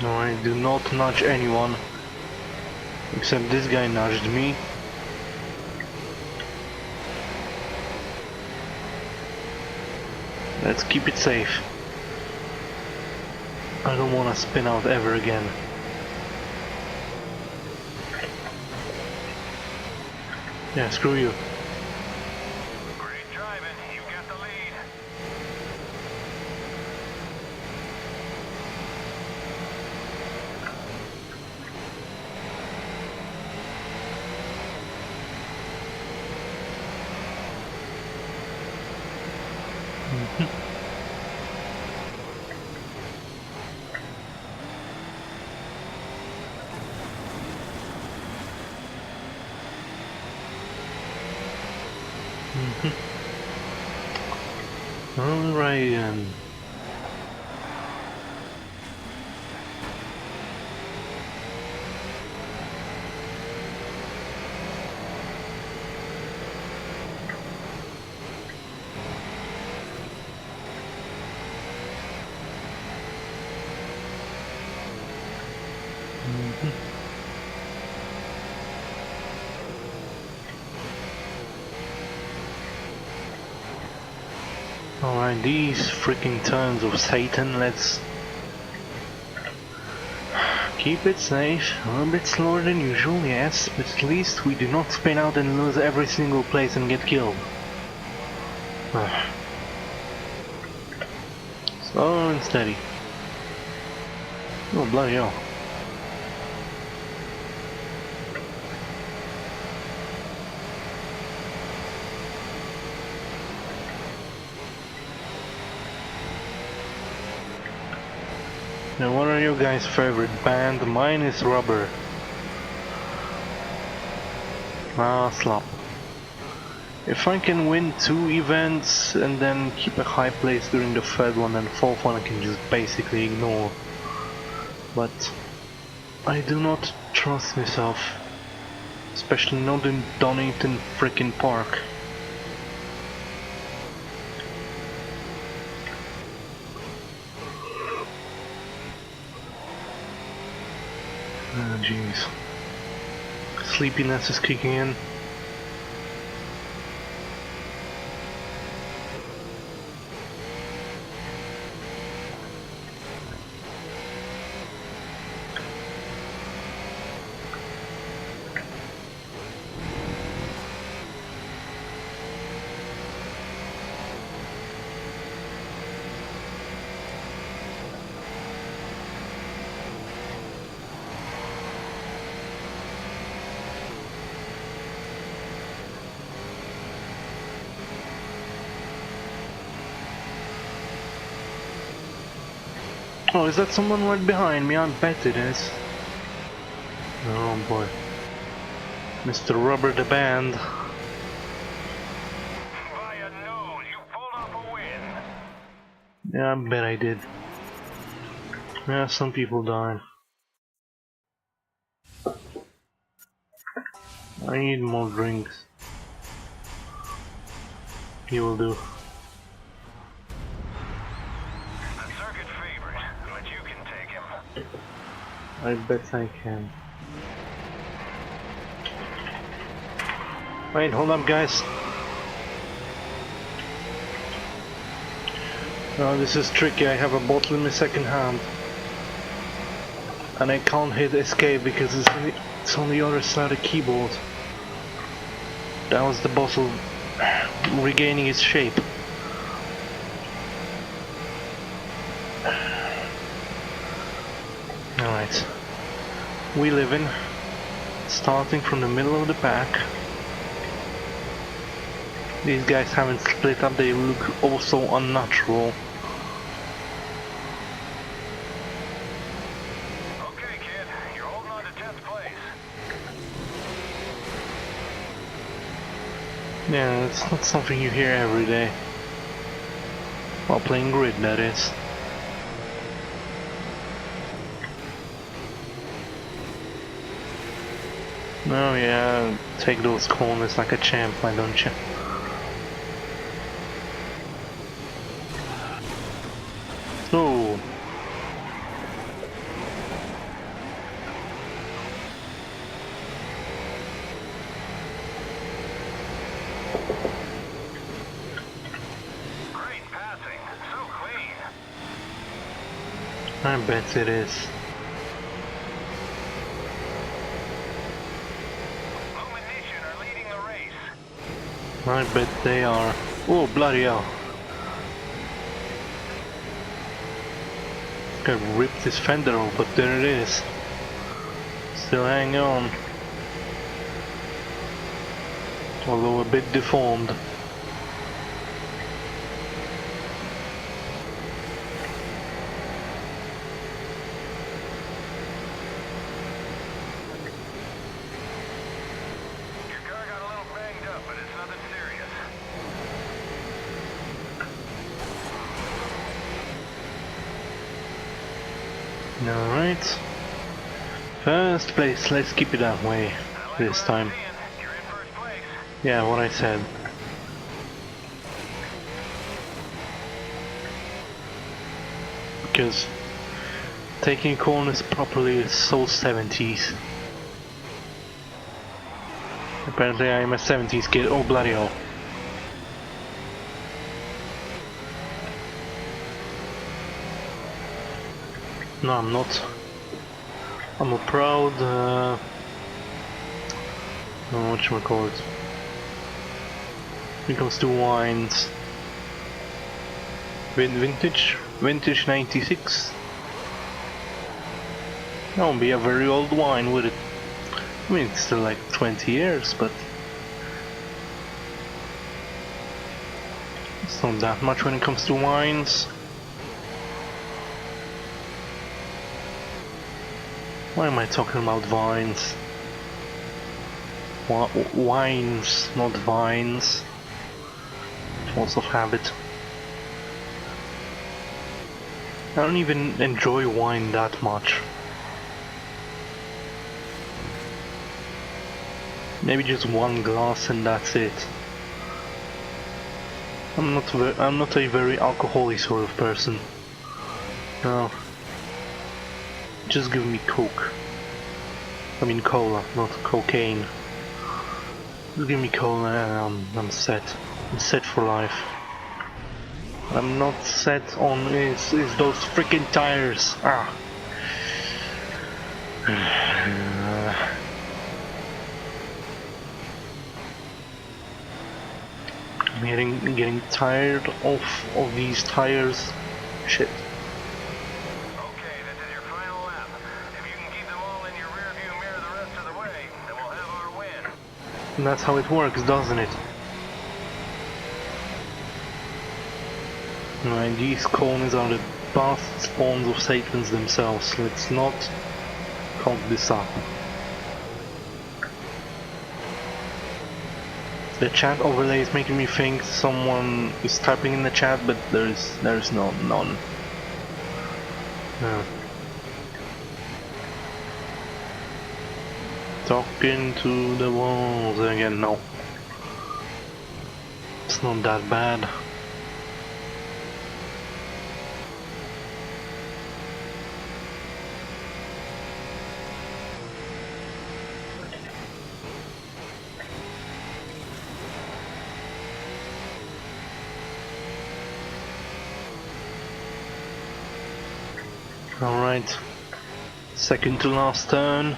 Alright, do not nudge anyone. Except this guy nudged me. Let's keep it safe. I don't want to spin out ever again. Yeah, screw you. Great driving. You got the lead. Alright then. Alright, these freaking turns of Satan, let's keep it safe, a little bit slower than usual, yes, but at least we do not spin out and lose every single place and get killed. Slow and steady. Oh bloody hell. Now what are your guys' favorite band? Mine is Rubber. Ah, slop. If I can win 2 events and then keep a high place during the 3rd one and 4th one I can just basically ignore. But I do not trust myself. Especially not in Donington frickin' Park. Oh jeez. Sleepiness is kicking in. Oh, is that someone right behind me? I bet it is. Oh boy. Mr. Rubber the Band. By a nose, you pulled off a win. Yeah, I bet I did. Yeah, some people died. I need more drinks. You will do. The circuit favorite, but you can take him. I bet I can. Wait, hold up guys. Oh, this is tricky. I have a bottle in my second hand. And I can't hit escape because it's on the other side of the keyboard. That was the bottle regaining its shape. Alright. We live in, starting from the middle of the pack. These guys haven't split up, they look also unnatural. Okay, kid, you're holding on to 10th place. Yeah, it's not something you hear every day. While playing Grid, that is. Oh yeah, take those corners like a champ, why don't you? Oh. Great passing, so clean. I bet it is. Lumination are leading the race. I bet they are. Oh, bloody hell. I ripped his fender off, but there it is. Still hang on. Although a bit deformed. Your car got a little banged up, but it's nothing serious. Alright. First place, let's keep it that way this time. You're in first place. Yeah, what I said. Because taking corners properly is so 70s. Apparently I'm a 70s kid. Oh bloody hell. No, I'm not. I'm a proud whatchamacallit. When it comes to wines. Vintage 96. That won't be a very old wine, would it? I mean, it's still like 20 years, but it's not that much when it comes to wines. Why am I talking about vines? Wines, not vines. Force of habit. I don't even enjoy wine that much. Maybe just one glass and that's it. I'm not a very alcoholic sort of person. No. Just give me Coke. I mean cola, not cocaine. Just give me cola and I'm set. I'm set for life. I'm not set on is those freaking tires. Ah. I'm getting tired of these tires. Shit. Okay, this is your final lap. If you can keep them all in your rearview mirror the rest of the way, then we'll have our win. And that's how it works, doesn't it? Right, these cones are the bast spawns of Satans themselves. Let's not cock this up. The chat overlay is making me think someone is typing in the chat, but there's none. No. Talking to the walls again. No, it's not that bad. Alright, second to last turn.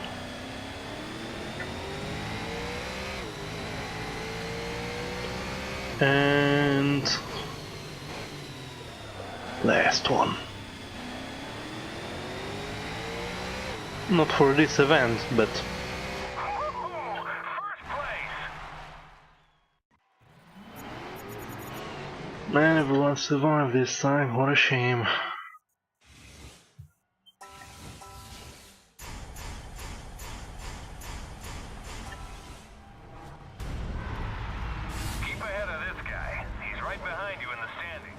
And last one. Not for this event, but Woohoo! First place! man, everyone survived this time. What a shame. Keep ahead of this guy. He's right behind you in the standing.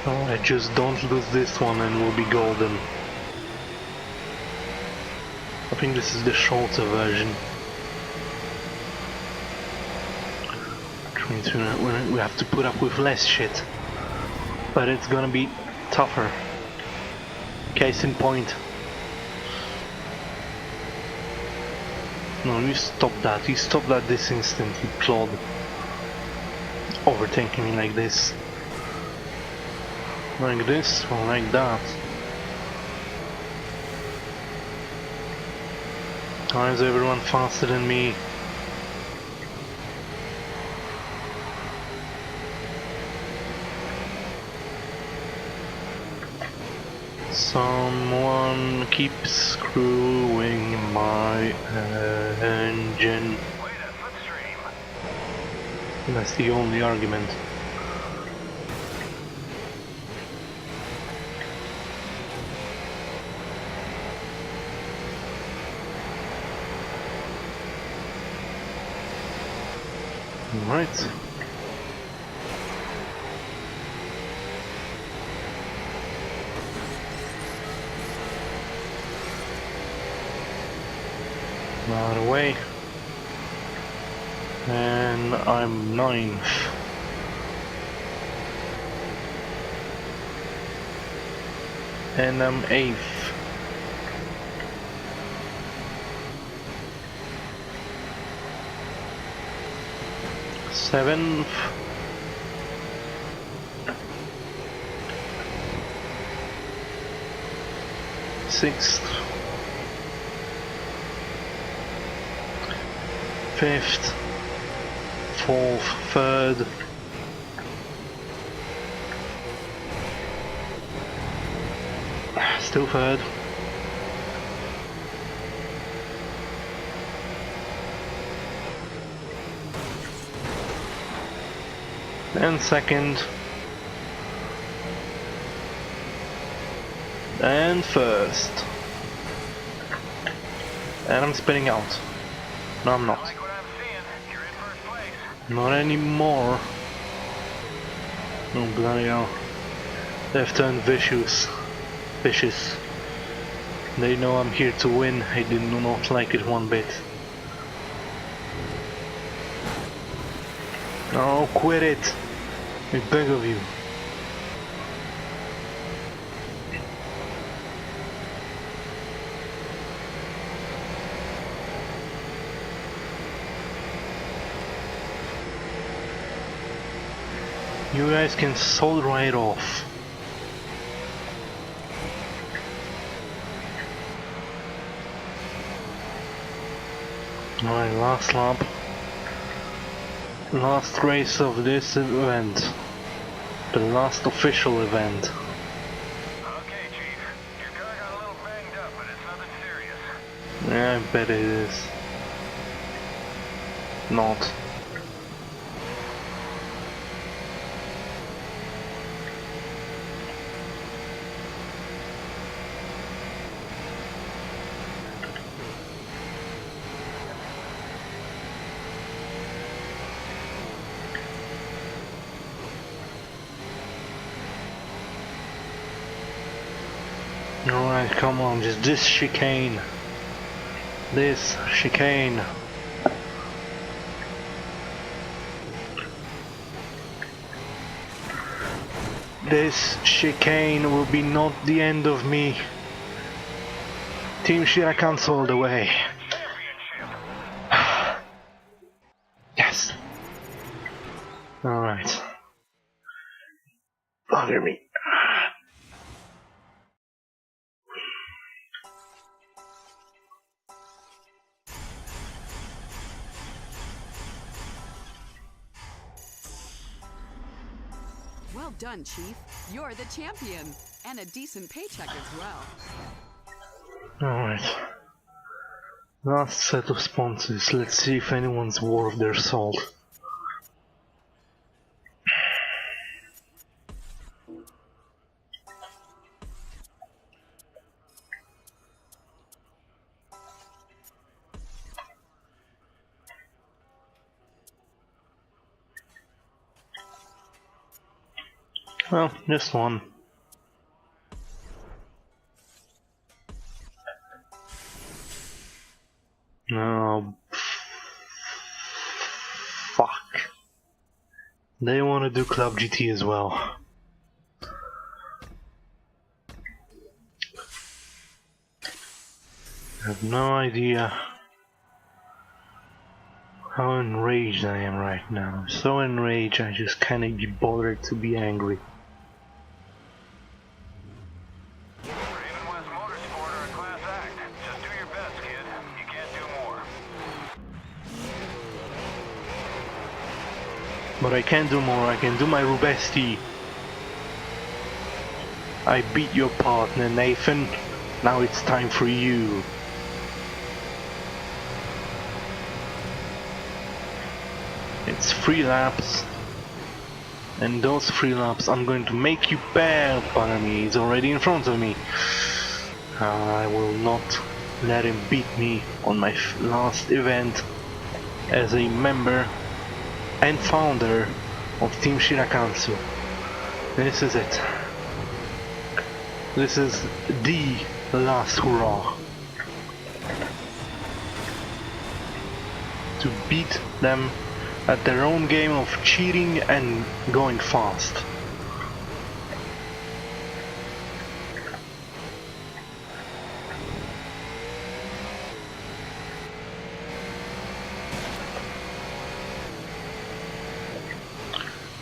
Alright, just don't lose this one and we'll be golden. I think this is the shorter version. Which means we have to put up with less shit. But it's gonna be tougher. Case in point. No, you stop that. You stop that this instant, you plod. Overtaking me like this. Like this or like that. Why is everyone faster than me? Someone keeps screwing my engine. Wait a slipstream. That's the only argument. Right. Out of the way. And I'm 9th. And I'm 8th. Seventh. Sixth. Fifth. Fourth. Third. Still third. And second. And first. And I'm spinning out. No, I'm I not. like what I'm seeing. You're in first place. Not anymore. Oh, bloody hell. They've turned vicious. Vicious. They know I'm here to win. I do not like it one bit. Oh, quit it! I beg of you. You guys can sold right off. Alright, last lap. Last race of this event. The last official event. Okay, Chief. Your car got a little banged up, but it's nothing serious. Yeah, I bet it is. Not. Alright, come on, just this chicane. This chicane. This chicane will be not the end of me. Team Shirakansu all the way. Championship. Yes. Alright. Bugger me. Well done, Chief. You're the champion. And a decent paycheck as well. Alright. Last set of sponsors. Let's see if anyone's worth their salt. Well, just one. No. Fuck. They want to do Club GT as well. I have no idea how enraged I am right now. I'm so enraged I just can't be bothered to be angry. Raven West Motorsport are a class act. Just do your best, kid. You can't do more. But I can do more, I can do my Rubesti. I beat your partner, Nathan. Now it's time for you. It's 3 laps. And those 3 laps I'm going to make you pay upon me. He's already in front of me. I will not let him beat me on my last event as a member and founder of Team Shirakansu. This is it. This is the last hurrah. To beat them at their own game of cheating and going fast.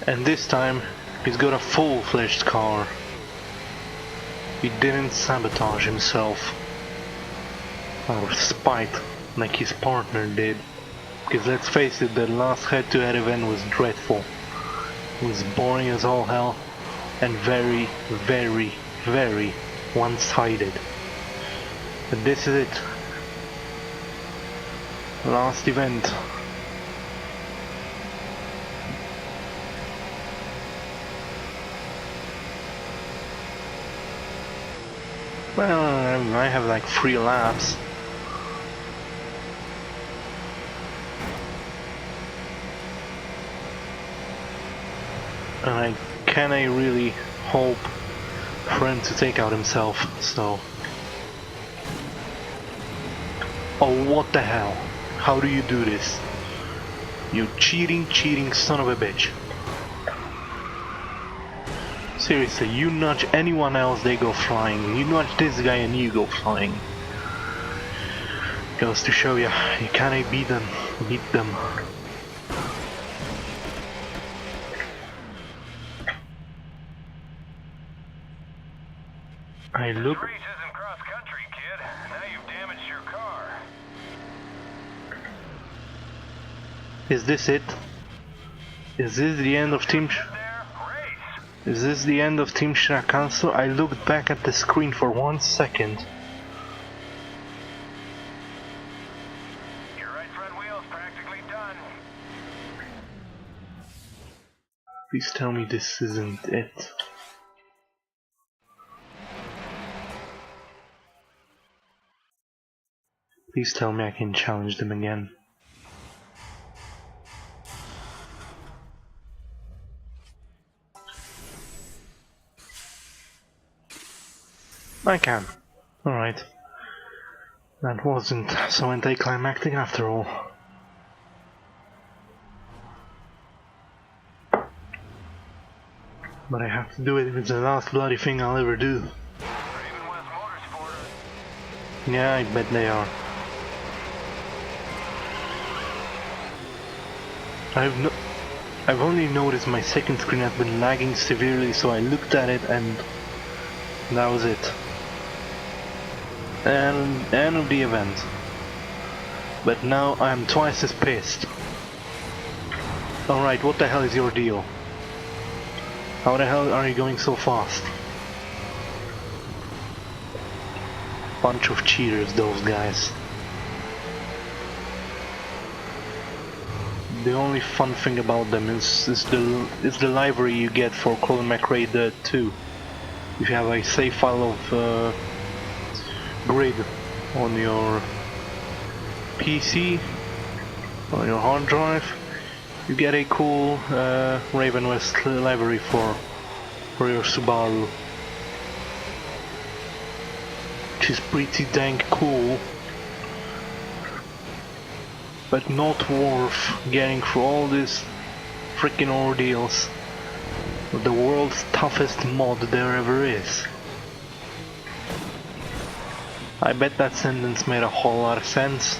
And this time he's got a full-fledged car. He didn't sabotage himself out of spite like his partner did. Because let's face it, the last head-to-head event was dreadful. It was boring as all hell and very, very, very one-sided. But this is it. Last event. Well, I have like 3 laps. and I really hope for him to take out himself, so... Oh, what the hell? How do you do this? You cheating son of a bitch. Seriously, you nudge anyone else, they go flying. You nudge this guy and you go flying. Goes to show you can't beat them. I look... This race isn't cross-country, kid. Now you've damaged your car. Is this it? Is this the end of Team... Is this the end of Team Shirakansu? I looked back at the screen for 1 second. Your right front wheel's practically done. Please tell me this isn't it. Please tell me I can challenge them again. I can. Alright. That wasn't so anticlimactic after all. But I have to do it if it's the last bloody thing I'll ever do. Yeah, I bet they are. I've only noticed my second screen has been lagging severely, so I looked at it and that was it. And end of the event. But now I'm twice as pissed. Alright, what the hell is your deal? How the hell are you going so fast? Bunch of cheaters, those guys. The only fun thing about them is the library you get for Colin McRae 2. If you have a save file of grid on your PC, on your hard drive, you get a cool Raven West library for your Subaru, which is pretty dang cool, but not worth getting through all these freaking ordeals with the world's toughest mod there ever is. I bet that sentence made a whole lot of sense.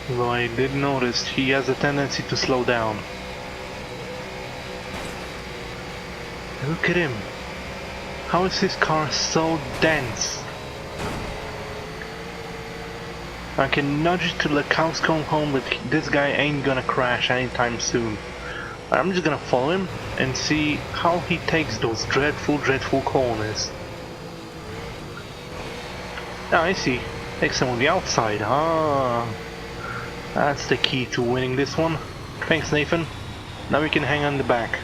Though I did notice he has a tendency to slow down. Look at him. How is his car so dense? I can nudge it till the cows come home, but this guy ain't gonna crash anytime soon. I'm just gonna follow him and see how he takes those dreadful corners. Ah, I see. Takes them on the outside. Ah, that's the key to winning this one. Thanks, Nathan. Now we can hang on the back.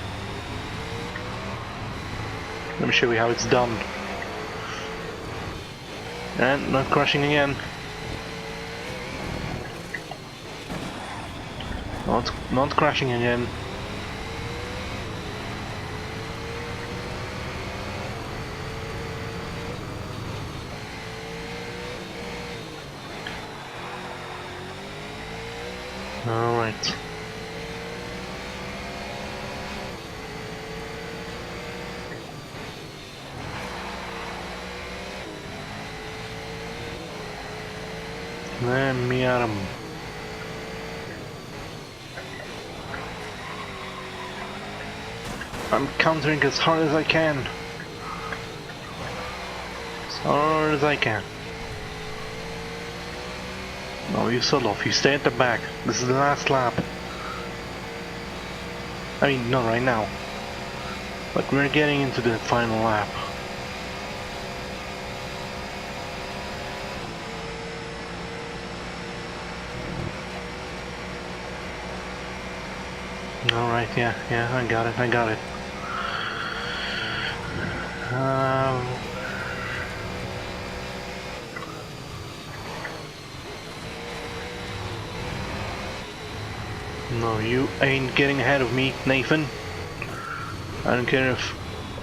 Let me show you how it's done. And not crashing again. Not crashing again. All right. Let me at 'em. I'm countering as hard as I can. As hard as I can. No, you sold off. You stay at the back. This is the last lap. I mean, not right now. But we're getting into the final lap. Alright, yeah, I got it. No, you ain't getting ahead of me, Nathan. I don't care if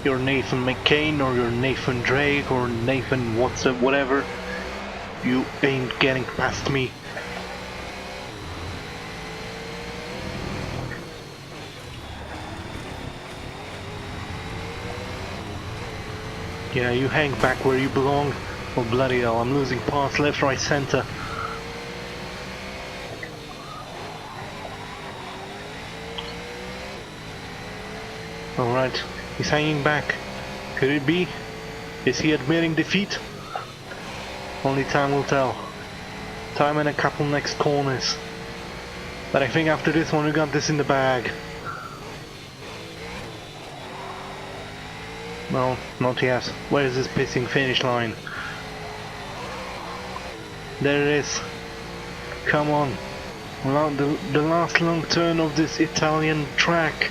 you're Nathan McCain or you're Nathan Drake or Nathan whatever. You ain't getting past me. Yeah, you hang back where you belong. Oh bloody hell, I'm losing paths left, right, center. Alright, he's hanging back. Could it be? Is he admitting defeat? Only time will tell. Time and a couple next corners. But I think after this one we got this in the bag. No, not yet. Where is this pissing finish line? There it is. Come on. The last long turn of this Italian track.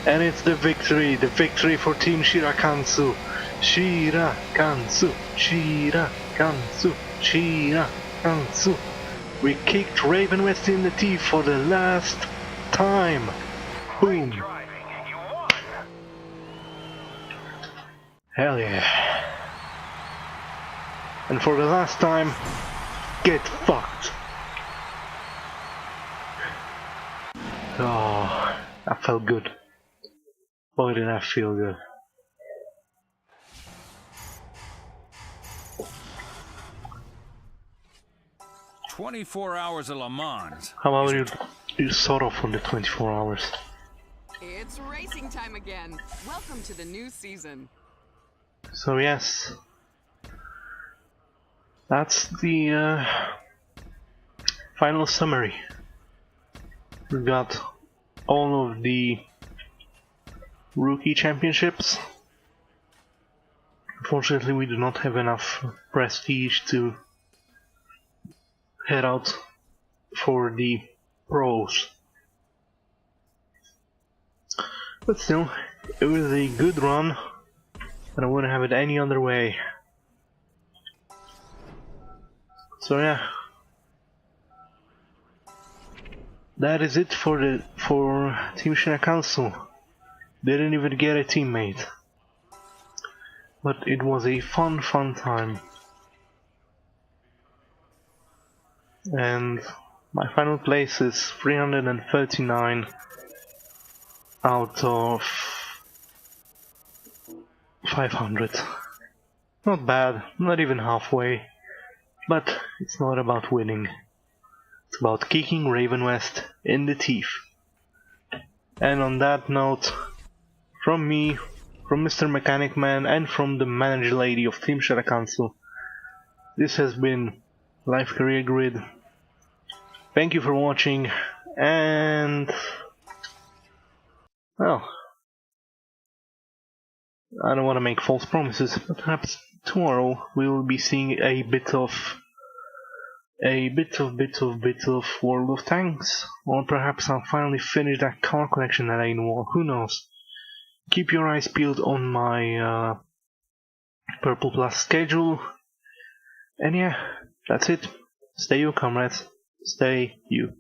And it's the victory for Team Shirakansu. Shirakansu, Shirakansu, Shirakansu. We kicked Raven West in the teeth for the last time. Boom. Driving, you won. Hell yeah. And for the last time, get fucked. Oh, that felt good. Boy, did that feel good. "24 hours of Le Mans." How about you sort of on the 24 hours? It's racing time again. Welcome to the new season. So yes, that's the final summary. We got all of the rookie championships. Unfortunately, we do not have enough prestige to head out for the pros. But still, it was a good run, and I wouldn't have it any other way. So yeah, that is it for Team Shirakansu. Didn't even get a teammate, but it was a fun time. And my final place is 339 out of 500. Not bad, not even halfway, but it's not about winning. It's about kicking Raven West in the teeth. And on that note, from me, from Mr. Mechanic Man, and from the manager lady of Team Shirakansu, this has been Life Career Grid. Thank you for watching, and well, I don't want to make false promises, but perhaps tomorrow we will be seeing a bit of World of Tanks, or perhaps I'll finally finish that car collection that I know. Who knows? Keep your eyes peeled on my Purple Plus schedule, and yeah, that's it. Stay you, comrades. Stay you.